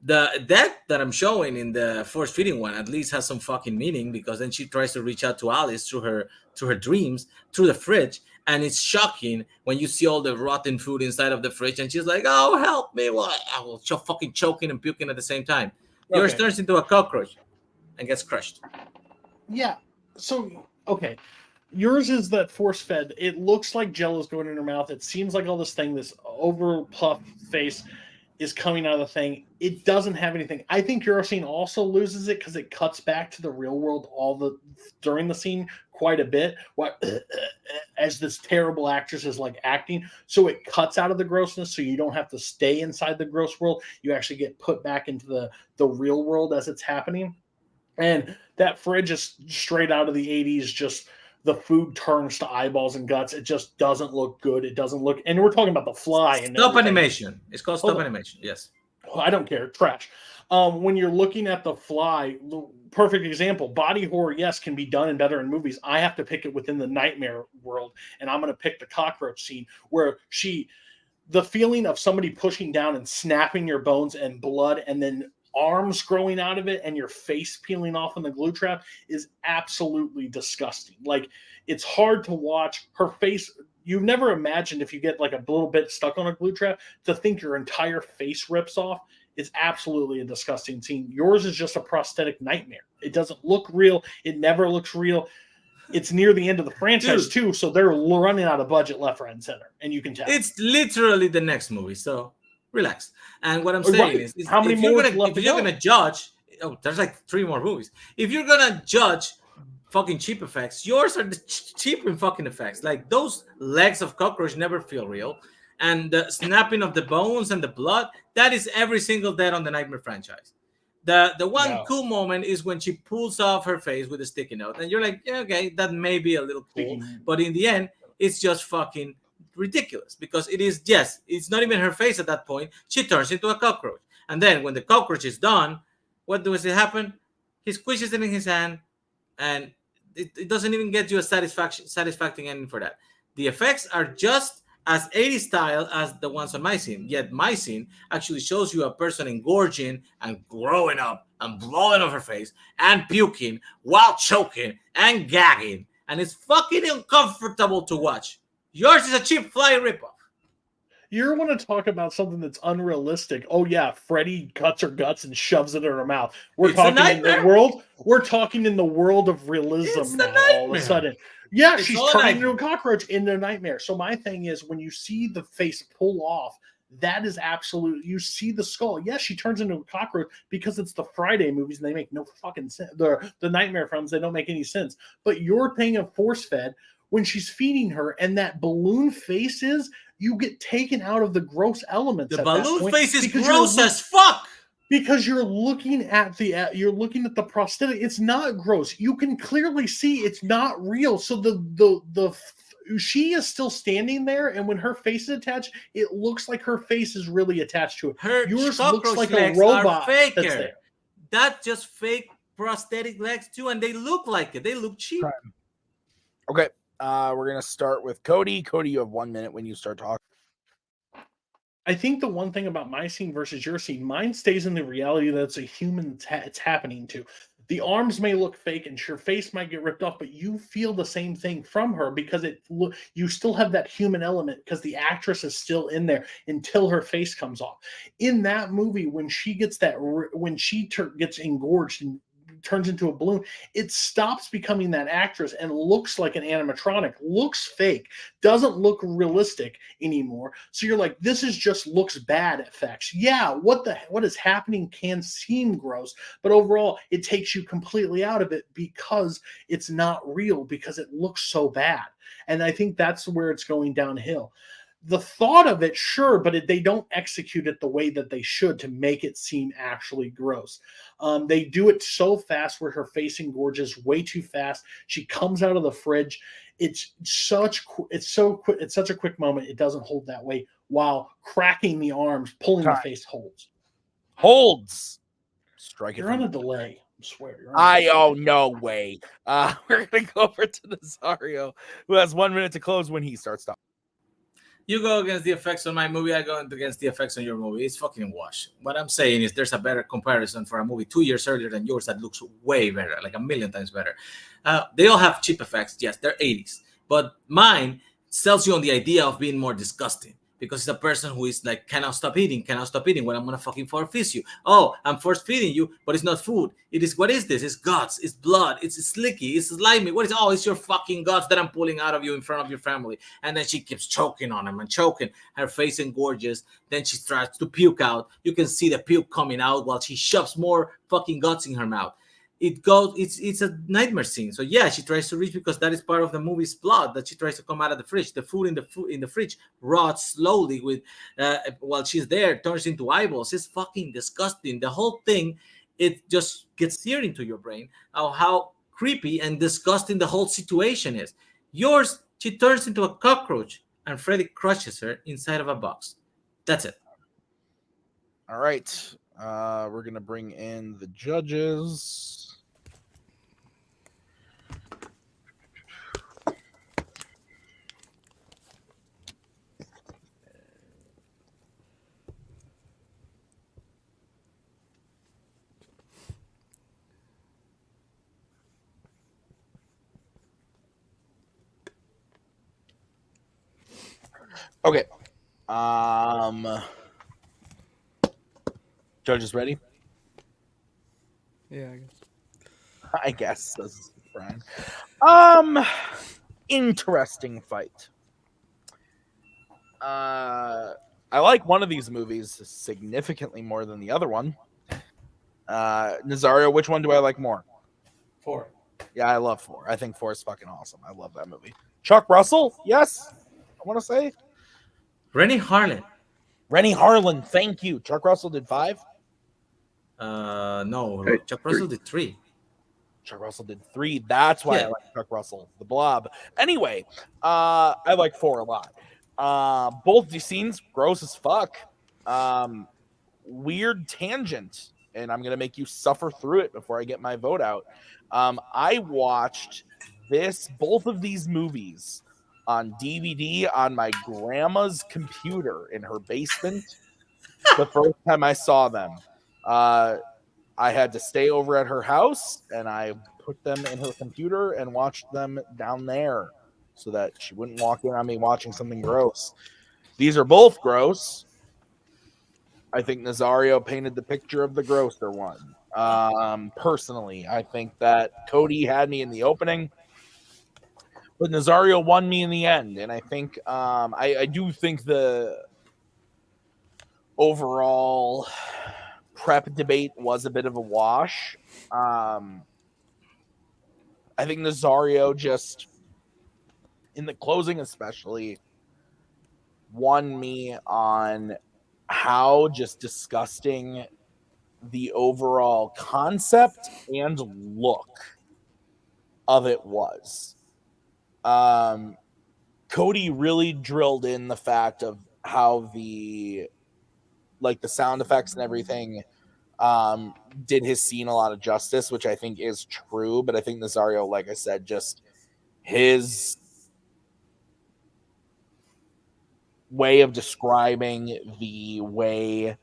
The death that I'm showing in the force feeding one at least has some fucking meaning, because then she tries to reach out to Alice through her dreams, through the fridge, and it's shocking when you see all the rotten food inside of the fridge, and she's like, "Oh, help me!" Well, I will fucking choking and puking at the same time. Yours turns into a cockroach and gets crushed. Yeah. So okay, yours is that force fed. It looks like Jello's going in her mouth. It seems like all this thing, this over puffed face, is coming out of the thing. It doesn't have anything. I think your scene also loses it because it cuts back to the real world during the scene quite a bit. As this terrible actress is like acting, so it cuts out of the grossness, so you don't have to stay inside the gross world. You actually get put back into the real world as it's happening. And that fridge is straight out of the 80s, just the food turns to eyeballs and guts. It just doesn't look good. It doesn't look, and we're talking about The Fly and stop animation. It's called stop animation. Yes. I don't care. Trash. When you're looking at The Fly, perfect example. Body horror, yes, can be done and better in movies. I have to pick it within the nightmare world, and I'm going to pick the cockroach scene where the feeling of somebody pushing down and snapping your bones and blood, and then arms growing out of it and your face peeling off in the glue trap is absolutely disgusting. Like, it's hard to watch. Her face, you've never imagined, if you get like a little bit stuck on a glue trap, to think your entire face rips off. Is absolutely a disgusting scene. Yours is just a prosthetic nightmare. It doesn't look real. It never looks real. It's near the end of the franchise too, so they're running out of budget left, right, and center, and you can tell. It's literally the next movie, so relax. And what I'm saying is how many more left? If you're gonna judge, there's like 3 more movies. If you're gonna judge fucking cheap effects, yours are the cheap in fucking effects. Like, those legs of cockroach never feel real, and the snapping of the bones and the blood, that is every single death on the Nightmare franchise. The one No. cool moment is when she pulls off her face with a sticky note, and you're like, yeah, okay, that may be a little cool, but in the end, it's just fucking ridiculous because it is. Yes, it's not even her face at that point. She turns into a cockroach, and then when the cockroach is done, what does it happen? He squishes it in his hand, and it doesn't even get you a satisfying ending for that. The effects are just as 80s style as the ones on my scene. Yet my scene actually shows you a person engorging and growing up and blowing off her face and puking while choking and gagging. And it's fucking uncomfortable to watch. Yours is a cheap fly ripoff. You want to talk about something that's unrealistic? Oh yeah, Freddy cuts her guts and shoves it in her mouth. We're It's a talking in the nightmare. world. We're talking in the world of realism It's a now. All of a nightmare. sudden, yeah, It's she's all a turning into a nightmare. cockroach in their nightmare. So my thing is, when you see the face pull off, that is absolute. You see the skull. Yes, she turns into a cockroach because it's the Friday movies and they make no fucking sense. The nightmare films, they don't make any sense. But your thing of force fed when she's feeding her and that balloon face is. You get taken out of the gross elements. The at that balloon point face is because gross as fuck. because you're looking at the prosthetic. It's not gross. You can clearly see it's not real. So the she is still standing there, and when her face is attached, it looks like her face is really attached to it. Her Yours cockroach looks like a legs robot are faker. that's there. That's just fake prosthetic legs too, and they look like it. They look cheap. Right. Okay. We're gonna start with Cody. Cody, you have 1 minute when you start talking. I think the one thing about my scene versus your scene, mine stays in the reality that it's a human it's happening to. The arms may look fake and your face might get ripped off, but you feel the same thing from her because you still have that human element because the actress is still in there until her face comes off. In that movie, when she gets gets engorged and turns into a balloon, it stops becoming that actress and looks like an animatronic, looks fake, doesn't look realistic anymore. So you're like, this is just looks bad effects. Yeah, what is happening can seem gross, but overall it takes you completely out of it because it's not real, because it looks so bad. And I think that's where it's going downhill. The thought of it, sure, but they don't execute it the way that they should to make it seem actually gross. They do it so fast where her face engorges way too fast. She comes out of the fridge. It's such a quick moment. It doesn't hold that way while cracking the arms, pulling the face holds. Holds. Strike it. You're on a delay. I swear. No way. We're gonna go over to Nazario, who has 1 minute to close when he starts talking. You go against the effects on my movie, I go against the effects on your movie. It's fucking wash. What I'm saying is there's a better comparison for a movie 2 years earlier than yours that looks way better, like a million times better. They all have cheap effects. Yes, they're 80s. But mine sells you on the idea of being more disgusting because it's a person who is like, cannot stop eating when I'm going to fucking force feed you. Oh, I'm force feeding you, but it's not food. It is, what is this? It's guts, it's blood, it's slicky, it's slimy. What is, oh, it's your fucking guts that I'm pulling out of you in front of your family. And then she keeps choking on him and choking. Her face engorges. Then she tries to puke out. You can see the puke coming out while she shoves more fucking guts in her mouth. It's a nightmare scene. So yeah, she tries to reach because that is part of the movie's plot, that she tries to come out of the fridge. The food in the fridge rots slowly with while she's there, turns into eyeballs. It's fucking disgusting. The whole thing, it just gets seared into your brain how creepy and disgusting the whole situation is. Yours, she turns into a cockroach and Freddy crushes her inside of a box. That's it. All right. We're gonna bring in the judges. Okay. Judges ready? Yeah, I guess. Says Brian. Interesting fight. I like one of these movies significantly more than the other one. Nazario, which one do I like more? 4. Yeah, I love 4. I think 4 is fucking awesome. I love that movie. Chuck Russell? Yes. I want to say. Rennie Harlan. Rennie Harlan, thank you. Chuck Russell did 5? No, Right, Chuck Russell did 3. Chuck Russell did 3. That's why I Yeah. like Chuck Russell, the Blob. Anyway, I like 4 a lot. Both these scenes, gross as fuck. Weird tangent, and I'm gonna make you suffer through it before I get my vote out. I watched both of these movies on DVD on my grandma's computer in her basement the first time I saw them. I had to stay over at her house, and I put them in her computer and watched them down there so that she wouldn't walk in on me watching something gross. These are both gross. I think Nazario painted the picture of the grosser one. Personally, I think that Cody had me in the opening, but Nazario won me in the end. And I think I do think the overall prep debate was a bit of a wash. I think Nazario just in the closing especially won me on how just disgusting the overall concept and look of it was. Cody really drilled in the fact of how the sound effects and everything did his scene a lot of justice, which I think is true. But I think Nazario, like I said, just his way of describing the way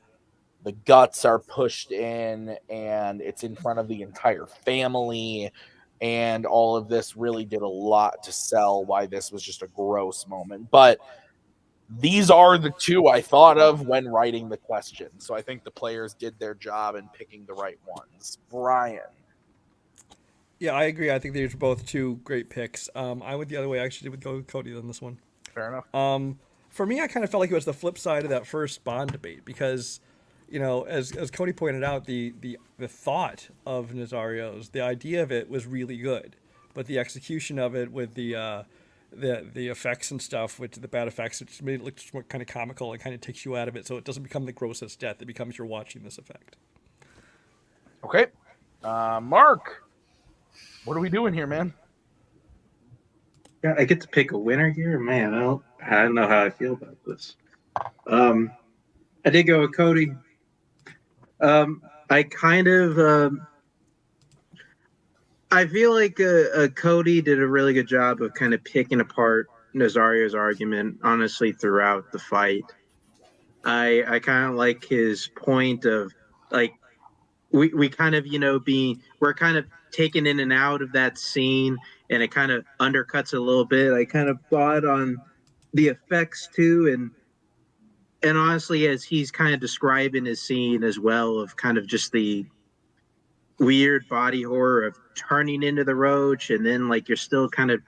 the guts are pushed in and it's in front of the entire family and all of this really did a lot to sell why this was just a gross moment. But these are the two I thought of when writing the question. So I think the players did their job in picking the right ones. Brian. Yeah, I agree. I think these are both two great picks. I went the other way. I actually would go with Cody on this one. Fair enough. For me, I kind of felt like it was the flip side of that first Bond debate because, you know, as Cody pointed out, the thought of Nazario's, the idea of it was really good, but the execution of it with the effects and stuff, with the bad effects, it just made it look just more kind of comical and kind of takes you out of it, so it doesn't become the grossest death. It becomes you're watching this effect. Okay. Mark, what are we doing here, man? Yeah, I get to pick a winner here, man. I don't know how I feel about this. I did go with Cody. I kind of I feel like Cody did a really good job of kind of picking apart Nazario's argument, honestly, throughout the fight. I kind of like his point of like we kind of we're kind of taken in and out of that scene, and it kind of undercuts it a little bit. I kind of thought on the effects too, and honestly, as he's kind of describing his scene as well, of kind of just the weird body horror of turning into the roach, and then like you're still kind of,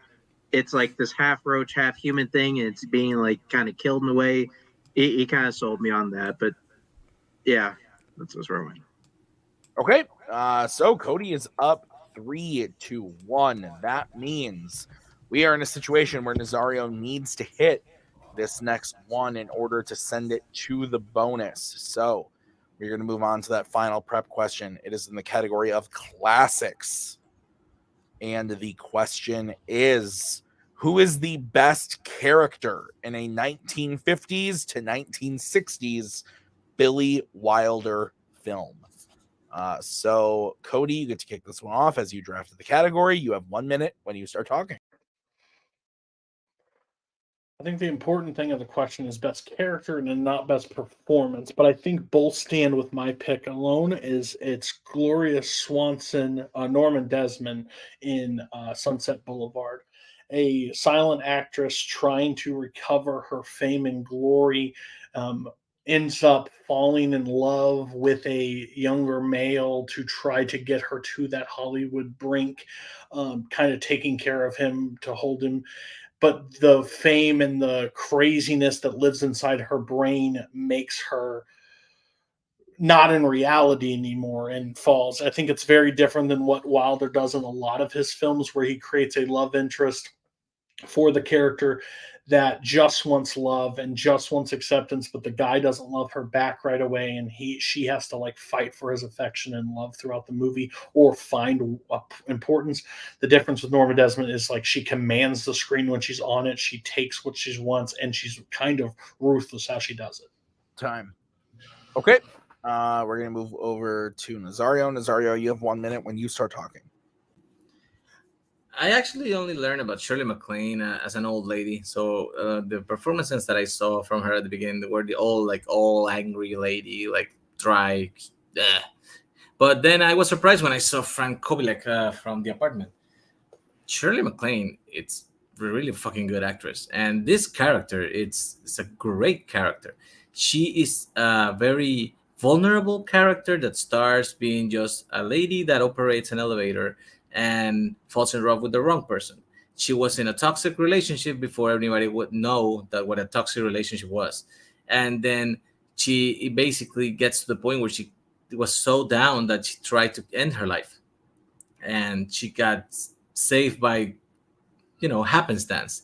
it's like this half roach, half human thing, and it's being like kind of killed in a way. He kind of sold me on that, but yeah, that's where I went. Okay. So Cody is up 3-1. That means we are in a situation where Nazario needs to hit this next one in order to send it to the bonus. So we're going to move on to that final prep question. It is in the category of classics. And the question is, who is the best character in a 1950s to 1960s Billy Wilder film? So, Cody, you get to kick this one off as you drafted the category. You have 1 minute when you start talking. I think the important thing of the question is best character and not best performance, but I think both stand with my pick alone. It's Gloria Swanson, Norman Desmond in Sunset Boulevard, a silent actress trying to recover her fame and glory, ends up falling in love with a younger male to try to get her to that Hollywood brink, kind of taking care of him to hold him. But the fame and the craziness that lives inside her brain makes her not in reality anymore and falls. I think it's very different than what Wilder does in a lot of his films, where he creates a love interest for the character that just wants love and just wants acceptance, but the guy doesn't love her back right away, and she has to like fight for his affection and love throughout the movie or find importance. The difference with Norma Desmond is like she commands the screen when she's on it. She takes what she wants, and she's kind of ruthless how she does it. Time. Okay. We're gonna move over to Nazario. Nazario, you have 1 minute when you start talking. I actually only learned about Shirley MacLaine as an old lady. So the performances that I saw from her at the beginning were the all angry lady, like dry. But then I was surprised when I saw Frank Kobilek from The Apartment. Shirley MacLaine, it's a really fucking good actress, and this character, it's a great character. She is a very vulnerable character that starts being just a lady that operates an elevator and falls in love with the wrong person. She was in a toxic relationship before anybody would know that what a toxic relationship was. And then she basically gets to the point where she was so down that she tried to end her life. And she got saved by, happenstance.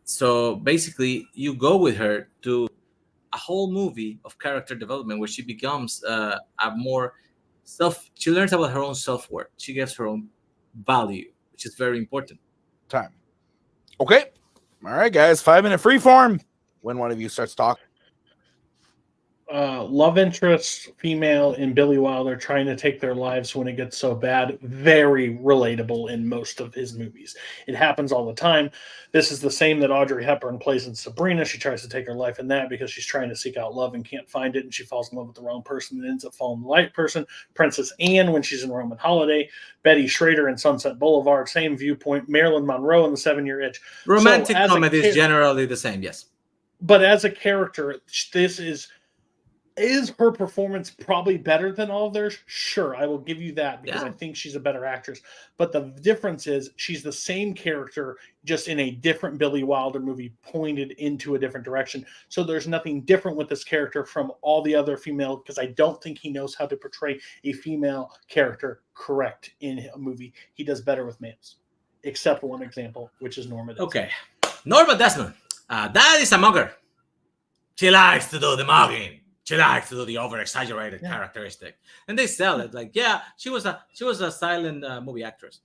So basically, you go with her to a whole movie of character development where she becomes she learns about her own self-worth. She gets her own value, which is very important. Time. Okay. All right, guys. 5 minute freeform. When one of you starts talking. Love interest, female in Billy Wilder trying to take their lives when it gets so bad. Very relatable in most of his movies. It happens all the time. This is the same that Audrey Hepburn plays in Sabrina. She tries to take her life in that because she's trying to seek out love and can't find it, and she falls in love with the wrong person and ends up falling in the right person. Princess Anne when she's in Roman Holiday. Betty Schrader in Sunset Boulevard, same viewpoint. Marilyn Monroe in The 7-Year Itch. Romantic comedy is generally the same, yes. But as a character, this is her performance probably better than all of theirs? Sure, I will give you that because I think she's a better actress. But the difference is she's the same character, just in a different Billy Wilder movie, pointed into a different direction. So there's nothing different with this character from all the other female, because I don't think he knows how to portray a female character correct in a movie. He does better with males, except one example, which is Norma Desmond. Okay, Norma Desmond. That is a mugger. She likes to do the mugging. She likes to do the over-exaggerated characteristic, and they sell it like, she was a silent movie actress.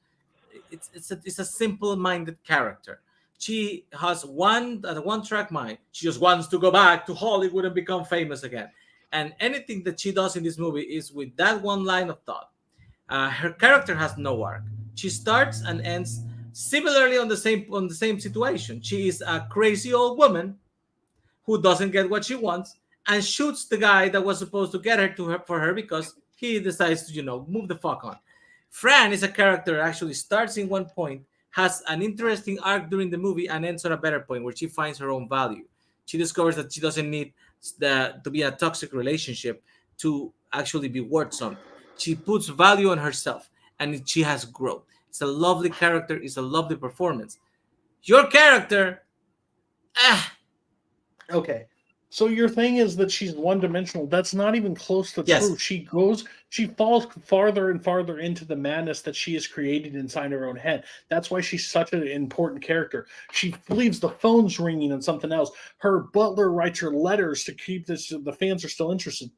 It's a simple-minded character. She has one track mind. She just wants to go back to Hollywood and become famous again. And anything that she does in this movie is with that one line of thought. Her character has no arc. She starts and ends similarly on the same situation. She is a crazy old woman who doesn't get what she wants and shoots the guy that was supposed to get her for her because he decides to, move the fuck on. Fran is a character that actually starts in one point, has an interesting arc during the movie, and ends on a better point where she finds her own value. She discovers that she doesn't need to be in a toxic relationship to actually be worth something. She puts value on herself, and she has growth. It's a lovely character. It's a lovely performance. Your character, Okay. So your thing is that she's one-dimensional. That's not even close to true. She falls farther and farther into the madness that she has created inside her own head. That's why she's such an important character. She leaves the phones ringing and something else. Her butler writes her letters to keep the fans are still interested.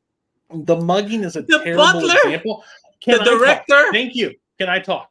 The mugging is a terrible example. The director? Thank you. Can I talk?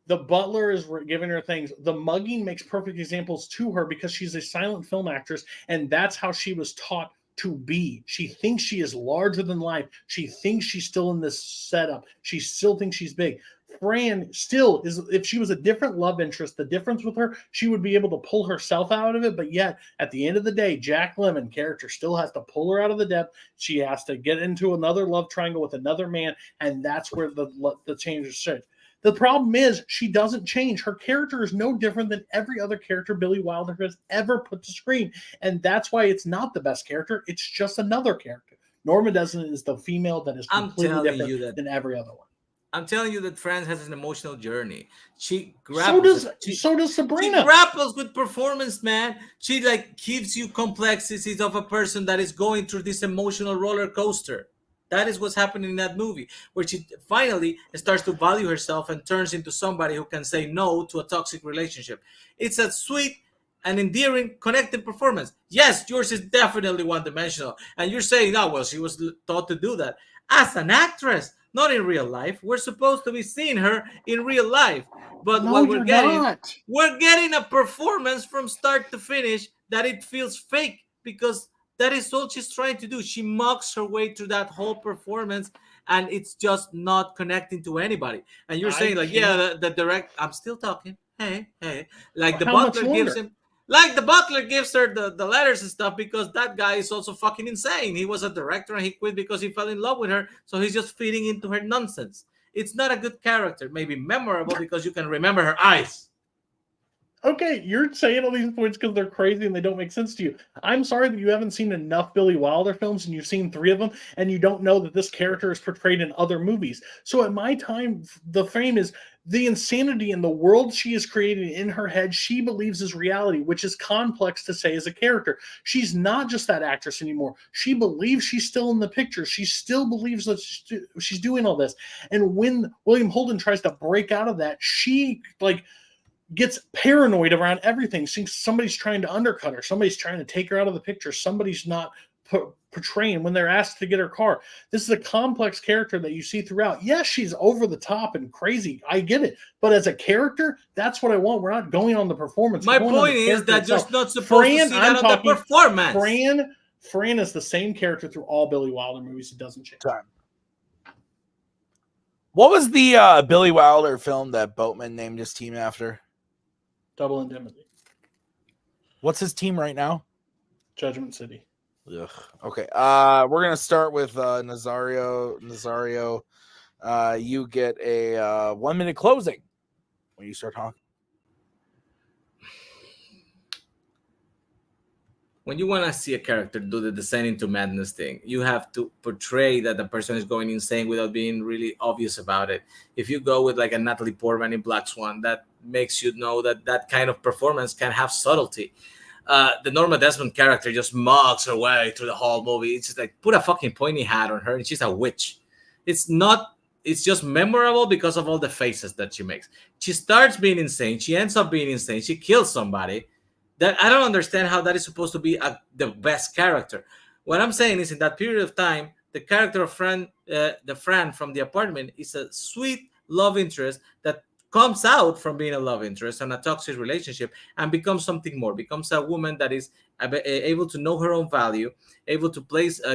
The butler is giving her things. The mugging makes perfect examples to her because she's a silent film actress, and that's how she was taught to be. She thinks she is larger than life. She thinks she's still in this setup. She still thinks she's big. Fran still is, if she was a different love interest, the difference with her, she would be able to pull herself out of it. But yet, at the end of the day, Jack Lemmon character still has to pull her out of the depth. She has to get into another love triangle with another man, and that's where the change is set. The problem is she doesn't change. Her character is no different than every other character Billy Wilder has ever put to screen. And that's why it's not the best character. It's just another character. Norma Desmond is the female that is completely different than every other one. I'm telling you that Fran has an emotional journey. She grapples. So does Sabrina. She grapples with performance, man. She gives you complexities of a person that is going through this emotional roller coaster. That is what's happening in that movie, where she finally starts to value herself and turns into somebody who can say no to a toxic relationship. It's a sweet and endearing, connected performance. Yes, yours is definitely one-dimensional, and you're saying, "Oh, well, she was taught to do that." As an actress, not in real life. We're supposed to be seeing her in real life, but No, what you're not. we're getting a performance from start to finish that it feels fake because that is all she's trying to do. She mocks her way through that whole performance, and it's just not connecting to anybody. And you're I saying like, yeah, the direct. I'm still talking. Hey, hey, like the How much butler gives longer? him. Like the butler gives her the letters and stuff because that guy is also fucking insane. He was a director and he quit because he fell in love with her. So he's just feeding into her nonsense. It's not a good character. Maybe memorable because you can remember her eyes. Okay, you're saying all these points because they're crazy and they don't make sense to you. I'm sorry that you haven't seen enough Billy Wilder films and you've seen 3 of them and you don't know that this character is portrayed in other movies. So at my time, the frame is the insanity in the world she is creating in her head, she believes is reality, which is complex to say as a character. She's not just that actress anymore. She believes she's still in the picture. She still believes that she's doing all this. And when William Holden tries to break out of that, she gets paranoid around everything. Thinks somebody's trying to undercut her. Somebody's trying to take her out of the picture. Somebody's not portraying when they're asked to get her car. This is a complex character that you see throughout. Yes, she's over the top and crazy. I get it. But as a character, that's what I want. We're not going on the performance. My We're going on point the is character that you're itself. not supposed to see that on the performance. Fran is the same character through all Billy Wilder movies. It doesn't change. Time. What was the Billy Wilder film that Boatman named his team after? Double Indemnity. What's his team right now? Judgment City. Ugh. Okay. We're gonna start with Nazario. Nazario, you get a 1 minute closing when you start talking. When you want to see a character do the descent into madness thing, you have to portray that the person is going insane without being really obvious about it. If you go with like a Natalie Portman in Black Swan, that makes you know that that kind of performance can have subtlety. The Norma Desmond character just mocks her way through the whole movie. It's just like, put a fucking pointy hat on her and she's a witch. It's not, it's just memorable because of all the faces that she makes. She starts being insane. She ends up being insane. She kills somebody. That I don't understand how that is supposed to be the best character. What I'm saying is, in that period of time, the character of Fran from the apartment is a sweet love interest that comes out from being a love interest and a toxic relationship and becomes something more. Becomes a woman that is able to know her own value, able to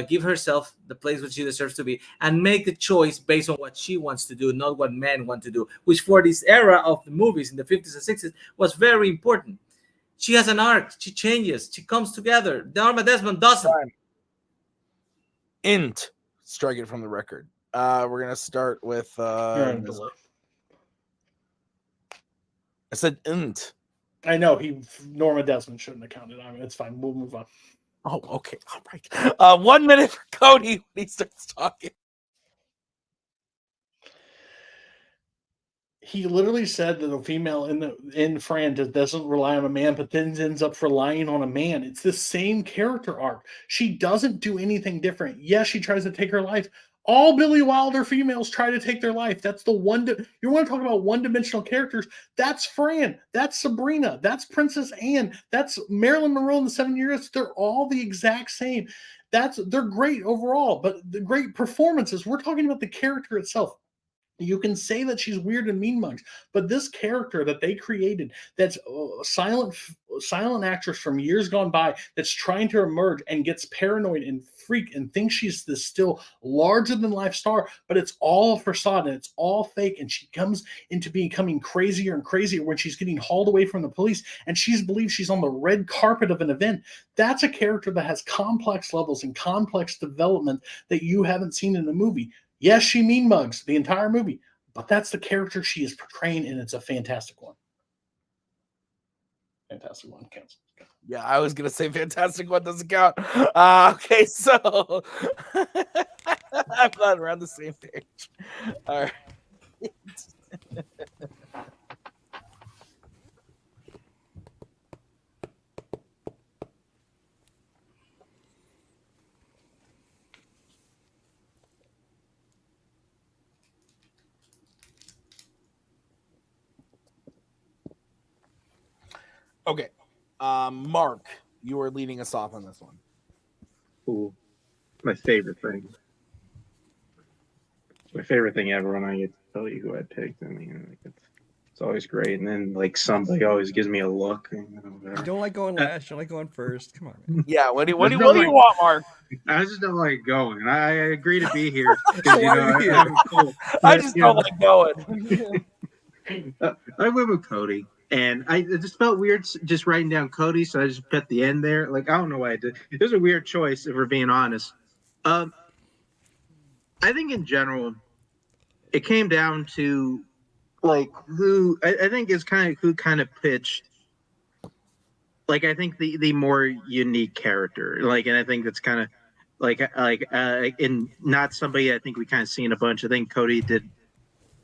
give herself the place where she deserves to be, and make a choice based on what she wants to do, not what men want to do. Which for this era of the movies in the 50s and 60s was very important. She has an arc. She changes. She comes together. Norma Desmond doesn't. Int. Strike it from the record. We're gonna start with. I said int. I know Norma Desmond shouldn't have counted. I mean, it's fine. We'll move on. Oh, okay. All right. 1 minute for Cody when he starts talking. He literally said that a female in Fran doesn't rely on a man, but then ends up relying on a man. It's the same character arc. She doesn't do anything different. Yes, she tries to take her life. All Billy Wilder females try to take their life. That's the one. You want to talk about one-dimensional characters? That's Fran. That's Sabrina. That's Princess Anne. That's Marilyn Monroe in the 7 Years. They're all the exact same. They're great overall, but the great performances. We're talking about the character itself. You can say that she's weird and mean mugs, but this character that they created, that's a silent actress from years gone by, that's trying to emerge and gets paranoid and freak and thinks she's this still larger than life star, but it's all a facade and it's all fake. And she comes into becoming crazier and crazier when she's getting hauled away from the police and she believes she's on the red carpet of an event. That's a character that has complex levels and complex development that you haven't seen in the movie. Yes, she mean mugs the entire movie, but that's the character she is portraying, and it's a fantastic one. Fantastic one counts. Yeah, I was gonna say fantastic one doesn't count. Okay, so I'm glad we're on the same page. All right. Okay. Mark, you are leading us off on this one. Ooh, my favorite thing. My favorite thing ever when I get to tell you who I picked. I mean, like, it's always great. And then like somebody always gives me a look. You don't like going last. You don't like going first. Come on, man. Yeah. What do you There's no, like, want, Mark? I just don't like going. I agree to be here because So why are you I'm here? cool. I But, just you don't know, like going. I went with Cody, and it just felt weird just writing down Cody, so I just put the end there. Like I don't know why I did. It was a weird choice, if we're being honest. I think in general, it came down to like who I think is kind of who kind of pitched. Like I think the more unique character, like, and I think that's kind of in not somebody I think we kind of seen a bunch. I think Cody did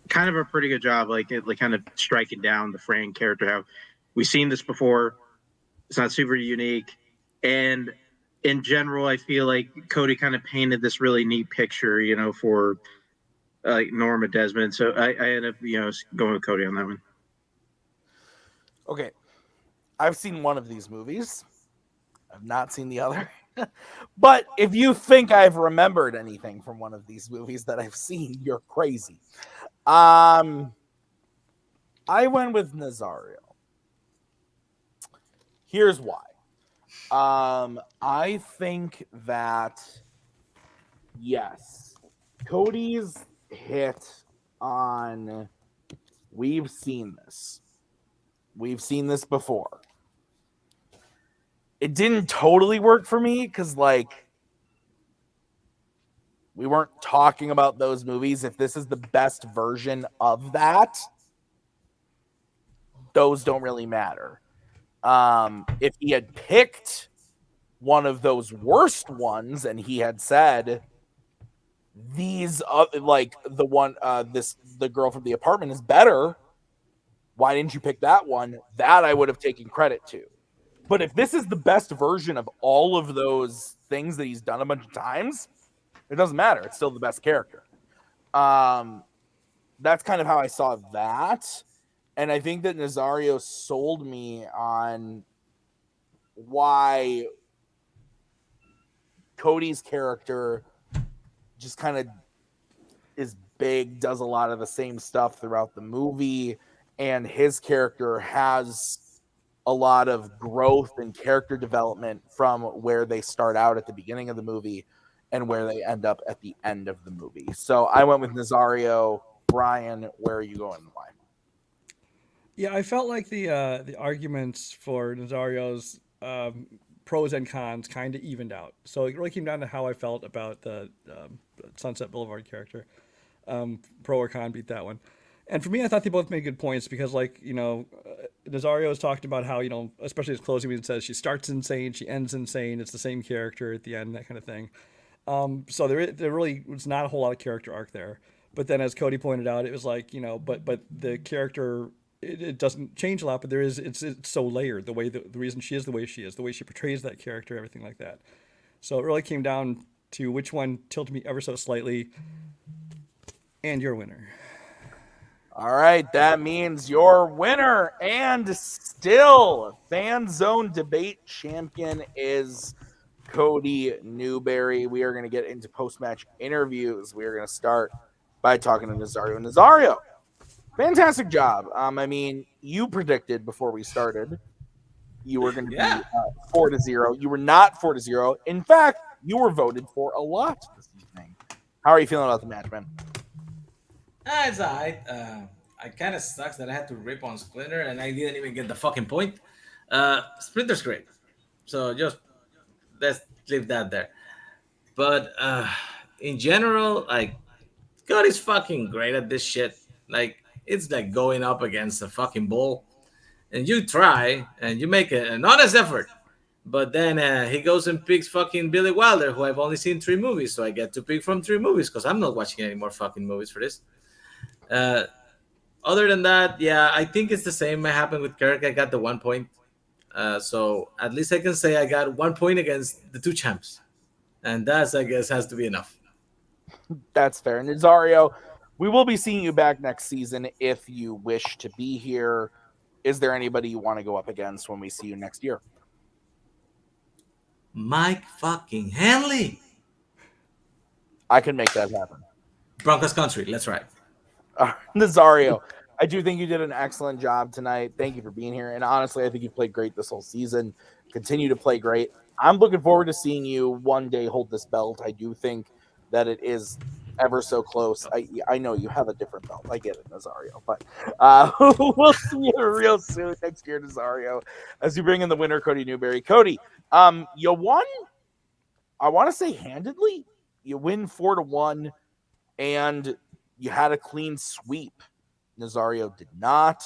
kind of a pretty good job, like kind of striking down the Fran character. How we've seen this before. It's not super unique, and in general, I feel like Cody kind of painted this really neat picture, for Norma Desmond. So I ended up, going with Cody on that one. Okay. I've seen one of these movies. I've not seen the other. But if you think I've remembered anything from one of these movies that I've seen, you're crazy. I went with Nazario. Here's why. I think that, yes, Cody's hit on, we've seen this. We've seen this before. It didn't totally work for me because, like, we weren't talking about those movies. If this is the best version of that, those don't really matter. If he had picked one of those worst ones and he had said, these like the one the girl from the apartment is better, why didn't you pick that one? That I would have taken credit to. But if this is the best version of all of those things that he's done a bunch of times, it doesn't matter. It's still the best character. That's kind of how I saw that. And I think that Nazario sold me on why Cody's character just kind of is big, does a lot of the same stuff throughout the movie, and his character has a lot of growth and character development from where they start out at the beginning of the movie and where they end up at the end of the movie. So I went with Nazario. Brian, where are you going and why? Yeah, I felt like the arguments for Nazario's pros and cons kind of evened out. So it really came down to how I felt about the Sunset Boulevard character. Pro or con, beat that one. And for me, I thought they both made good points because, like, Nazario has talked about how, especially his closing when it says she starts insane, she ends insane. It's the same character at the end, that kind of thing. So there really was not a whole lot of character arc there. But then, as Cody pointed out, it was like, but the character, it doesn't change a lot, but there is, it's so layered, the way, the reason she is the way she is, the way she portrays that character, everything like that. So it really came down to which one tilted me ever so slightly. And your winner. All right, that means your winner and still Fanzone debate champion is Cody Newberry. We are going to get into post-match interviews. We are going to start by talking to Nazario. Nazario, fantastic job. I mean, you predicted before we started you were going to be 4-0. You were not 4-0. In fact, you were voted for a lot this evening. How are you feeling about the match, man? It's all right. I kind of sucks that I had to rip on Splinter and I didn't even get the fucking point. Splinter's great. So just let's leave that there. But in general, like, God is fucking great at this shit. Like, it's like going up against a fucking bull. And you try and you make an honest effort. But then he goes and picks fucking Billy Wilder, who I've only seen 3 movies. So I get to pick from 3 movies because I'm not watching any more fucking movies for this. Other than that, yeah, I think it's the same. It happened with Kirk. I got the 1 point. So at least I can say I got 1 point against the 2 champs. And that's, I guess, has to be enough. That's fair. Nazario, we will be seeing you back next season if you wish to be here. is there anybody you want to go up against when we see you next year? Mike fucking Hanley. I can make that happen. Broncos country. Let's ride. Nazario, I do think you did an excellent job tonight. Thank you for being here. And honestly, I think you played great this whole season. Continue to play great. I'm looking forward to seeing you one day hold this belt. I do think that it is ever so close. I know you have a different belt. I get it, Nazario. But we'll see you real soon next year, Nazario, as you bring in the winner, Cody Newberry. Cody, you won, I want to say handedly. You win 4-1, and you had a clean sweep. Nazario did not.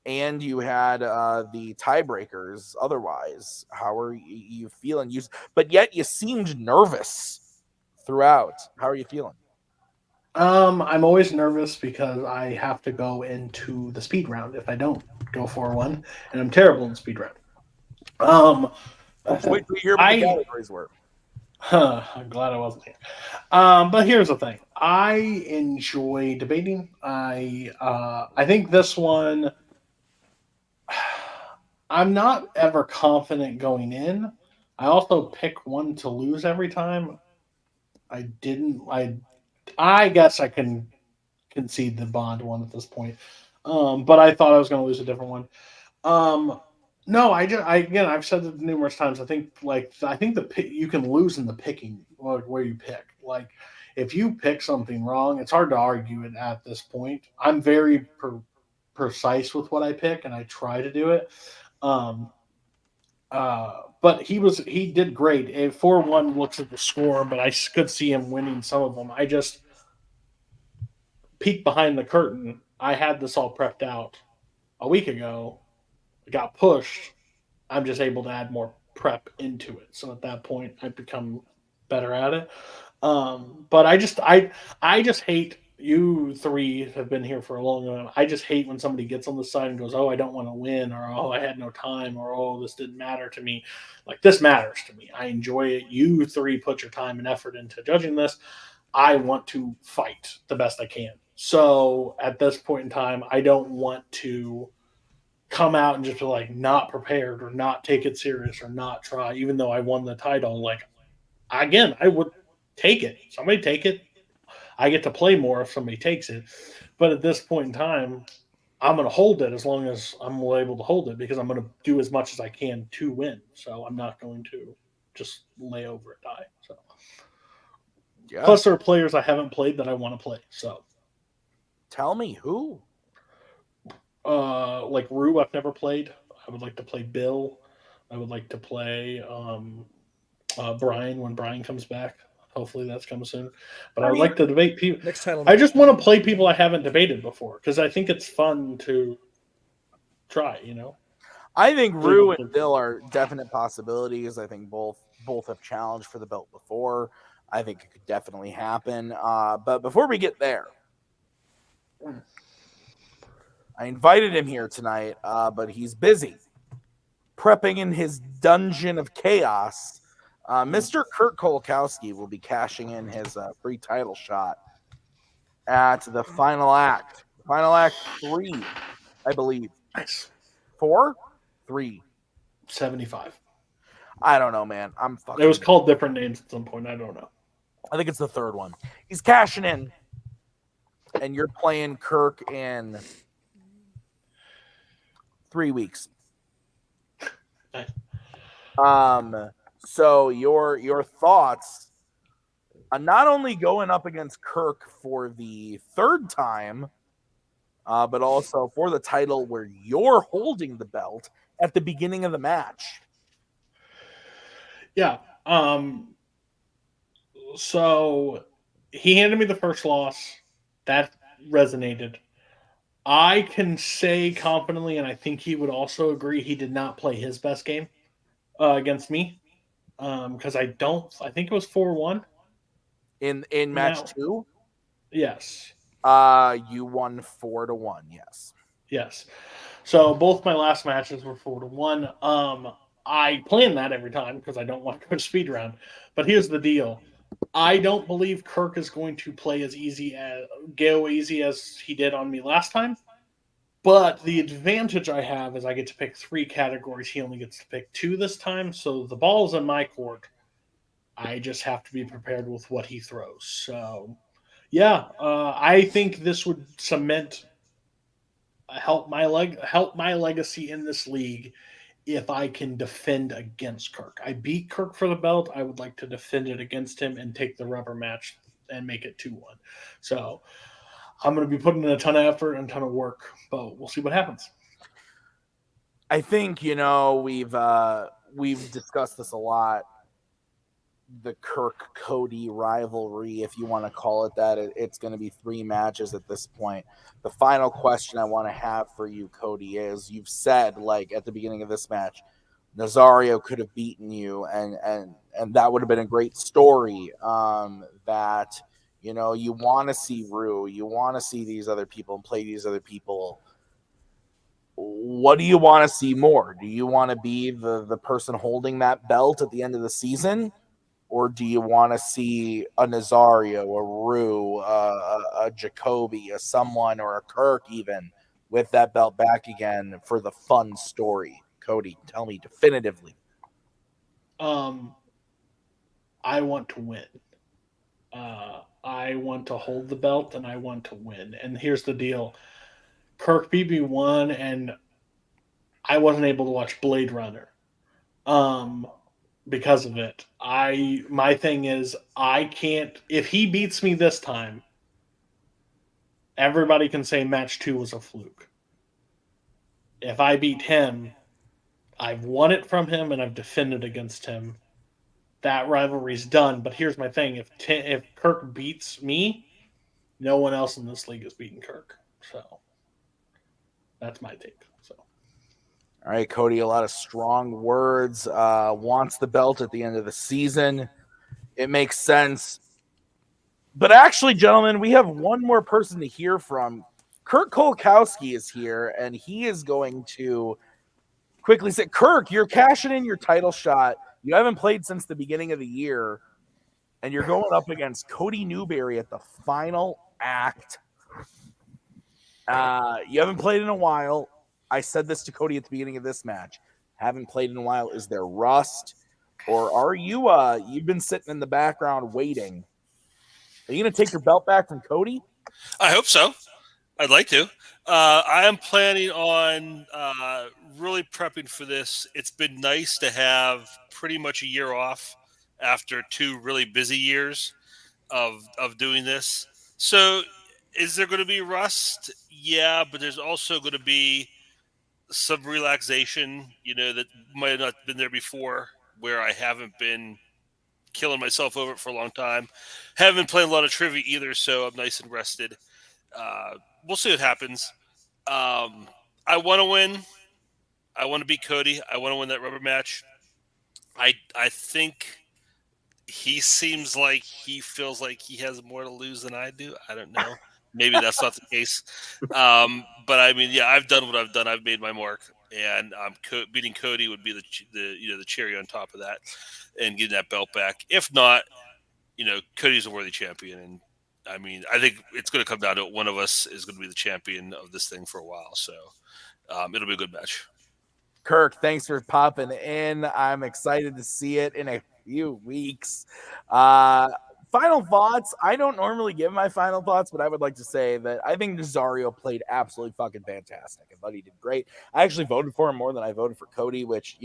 And you had the tiebreakers otherwise. How are you feeling? But yet you seemed nervous throughout. How are you feeling? I'm always nervous because I have to go into the speed round if I don't go 4-1, and I'm terrible in the speed round. Wait till you hear what the categories were. I'm glad I wasn't here. But here's the thing: I enjoy debating. I think this one, I'm not ever confident going in. I also pick one to lose every time. I guess I can concede the Bond one at this point. But I thought I was going to lose a different one. No, I've said it numerous times. I think you can lose in the picking where you pick. Like if you pick something wrong, it's hard to argue it at this point. I'm very precise with what I pick, and I try to do it. But he did great. 4-1 looks at the score, but I could see him winning some of them. I just peeked behind the curtain. I had this all prepped out a week ago. It got pushed. I'm just able to add more prep into it. So at that point, I become better at it. But I just hate, you three have been here for a long time. I just hate when somebody gets on the side and goes, "Oh, I don't want to win," or "Oh, I had no time," or "Oh, this didn't matter to me." Like, this matters to me. I enjoy it. You three put your time and effort into judging this. I want to fight the best I can. So at this point in time, I don't want to come out and just be like not prepared or not take it serious or not try, even though I won the title. Like, again, I would take it. Somebody take it. I get to play more if somebody takes it. But at this point in time, I'm going to hold it as long as I'm able to hold it, because I'm going to do as much as I can to win. So I'm not going to just lay over and die. So Yeah. Plus, there are players I haven't played that I want to play. So tell me who. Like Rue, I've never played. I would like to play Bill. I would like to play Brian when Brian comes back. Hopefully that's coming soon. But I would like to debate people. Next title. I just want to play people I haven't debated before, because I think it's fun to try, I think Rue and Bill are definite possibilities. I think both have challenged for the belt before. I think it could definitely happen. But before we get there, I invited him here tonight, but he's busy prepping in his dungeon of chaos. Mr. Kurt Kolakowski will be cashing in his free title shot at the final act. Final act 3, I believe. Nice. 4? 3. 75. I don't know, man. I'm fucking. It was called different names at some point. I don't know. I think it's the 3rd one. He's cashing in, and you're playing Kirk in 3 weeks. Nice. So your thoughts on not only going up against Kirk for the 3rd time, but also for the title where you're holding the belt at the beginning of the match. Yeah. So he handed me the first loss. That resonated. I can say confidently, and I think he would also agree, he did not play his best game against me. Because I think it was 4-1 in match 2. Yes. You won 4-1. Yes. So both my last matches were 4-1. I plan that every time because I don't want to go to speed round. But here's the deal: I don't believe Kirk is going to play go easy as he did on me last time. But the advantage I have is I get to pick 3 categories. He only gets to pick 2 this time. So the ball's in my court. I just have to be prepared with what he throws. So, yeah, I think this would cement help my legacy in this league if I can defend against Kirk. I beat Kirk for the belt. I would like to defend it against him and take the rubber match and make it 2-1. So I'm going to be putting in a ton of effort and a ton of work, but we'll see what happens. I think, we've discussed this a lot. The Kirk-Cody rivalry, if you want to call it that, it's going to be 3 matches at this point. The final question I want to have for you, Cody, is you've said, like, at the beginning of this match, Nazario could have beaten you, and that would have been a great story, that, you want to see Rue, you want to see these other people and play these other people. What do you want to see more? Do you want to be the person holding that belt at the end of the season? Or do you want to see a Nazario, a Rue, a Jacoby, a someone, or a Kirk even with that belt back again for the fun story? Cody, tell me definitively. I want to win. I want to hold the belt and I want to win. And here's the deal. Kirk beat me 1 and I wasn't able to watch Blade Runner. Because of it. My thing is I can't, if he beats me this time, everybody can say match 2 was a fluke. If I beat him, I've won it from him and I've defended against him. That rivalry's done. But here's my thing: if Kirk beats me, no one else in this league has beaten Kirk. So that's my take. So. All right, Cody, a lot of strong words. Wants the belt at the end of the season. It makes sense. But actually, gentlemen, we have one more person to hear from. Kirk Kolkowski is here, and he is going to quickly say, Kirk, you're cashing in your title shot. You haven't played since the beginning of the year, and you're going up against Cody Newberry at the final act. You haven't played in a while. I said this to Cody at the beginning of this match. Haven't played in a while. Is there rust? Or are you, you've been sitting in the background waiting? Are you going to take your belt back from Cody? I hope so. I'd like to. I am planning on really prepping for this. It's been nice to have pretty much a year off after 2 really busy years of doing this. So is there going to be rust? Yeah, but there's also going to be some relaxation, that might have not been there before, where I haven't been killing myself over it for a long time. Haven't been playing a lot of trivia either, so I'm nice and rested. We'll see what happens. I want to win. I want to beat Cody. I want to win that rubber match. I think he seems like he feels like he has more to lose than I do. I don't know. Maybe that's not the case. But I mean, yeah, I've done what I've done. I've made my mark, and beating Cody would be the cherry on top of that, and getting that belt back. If not, Cody's a worthy champion, and I mean, I think it's going to come down to one of us is going to be the champion of this thing for a while. So it'll be a good match. Kirk, thanks for popping in. I'm excited to see it in a few weeks. Final thoughts. I don't normally give my final thoughts, but I would like to say that I think Nazario played absolutely fucking fantastic. I thought he did great. I actually voted for him more than I voted for Cody, which,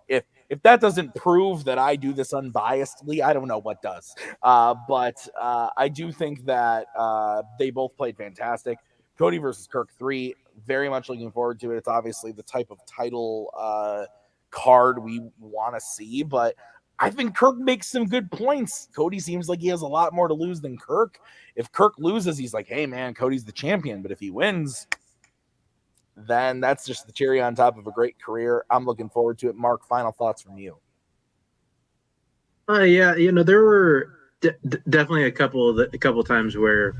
if that doesn't prove that I do this unbiasedly, I don't know what does. But I do think that they both played fantastic. Cody versus Kirk 3, very much looking forward to it. It's obviously the type of title card we want to see, but I think Kirk makes some good points. Cody seems like he has a lot more to lose than Kirk. If Kirk loses, he's like, hey, man, Cody's the champion. But if he wins, then that's just the cherry on top of a great career. I'm looking forward to it. Mark, final thoughts from you. Yeah, there were definitely a couple times where,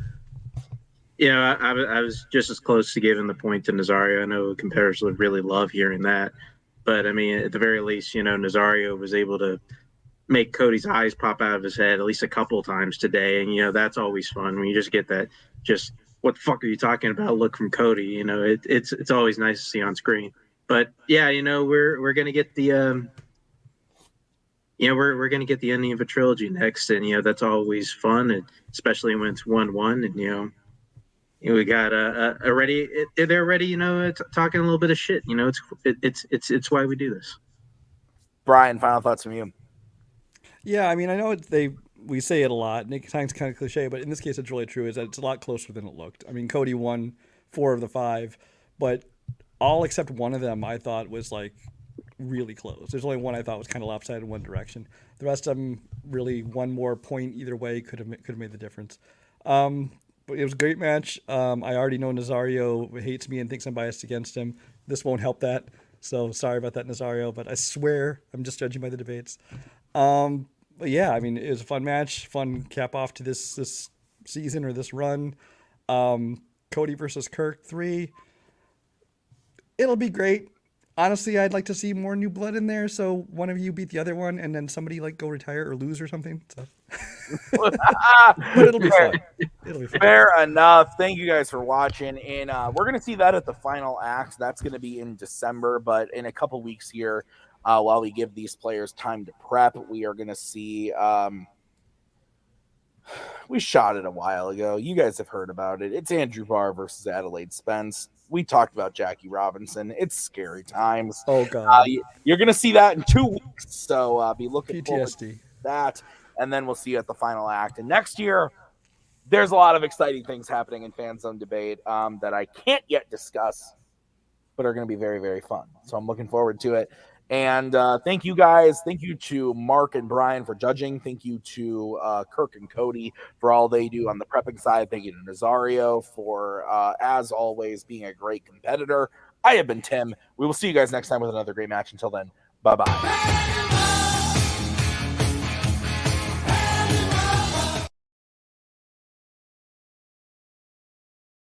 I was just as close to giving the point to Nazario. I know competitors would really love hearing that. But, I mean, at the very least, Nazario was able to make Cody's eyes pop out of his head at least a couple of times today. And, that's always fun when you just get that just what the fuck are you talking about? Look from Cody. You know, it's always nice to see on screen. But yeah, you know, we're gonna get the we're gonna get the ending of a trilogy next, and you know that's always fun, and especially when it's 1-1, and we got already they're already talking a little bit of shit. You know, it's why we do this. Brian, final thoughts from you. Yeah, I mean, I know we say it a lot, and it sounds kind of cliche, but in this case, it's really true. Is that it's a lot closer than it looked. I mean, Cody won 4 of the 5, but all except one of them I thought was like really close. There's only one I thought was kind of lopsided in one direction. The rest of them really one more point either way could have made the difference. But it was a great match. I already know Nazario hates me and thinks I'm biased against him. This won't help that. So sorry about that, Nazario, but I swear I'm just judging by the debates. But yeah, I mean, it was a fun match, fun cap off to this season or this run. Cody versus Kirk 3. It'll be great. Honestly, I'd like to see more new blood in there. So one of you beat the other one, and then somebody like go retire or lose or something. So. But it'll be fun. It'll be fun. Fair enough. Thank you guys for watching, and we're gonna see that at the final act. That's gonna be in December, but in a couple weeks here, while we give these players time to prep, we are gonna see. We shot it a while ago. You guys have heard about it. It's Andrew Barr versus Adelaide Spence. We talked about Jackie Robinson. It's scary times. Oh god, you're gonna see that in 2 weeks, so be looking forward PTSD. to that. And then we'll see you at the final act. And next year, there's a lot of exciting things happening in Fanzone Debate that I can't yet discuss, but are going to be very, very fun. So I'm looking forward to it. And thank you guys. Thank you to Mark and Brian for judging. Thank you to Kirk and Cody for all they do on the prepping side. Thank you to Nazario for, as always, being a great competitor. I have been Tim. We will see you guys next time with another great match. Until then, bye-bye.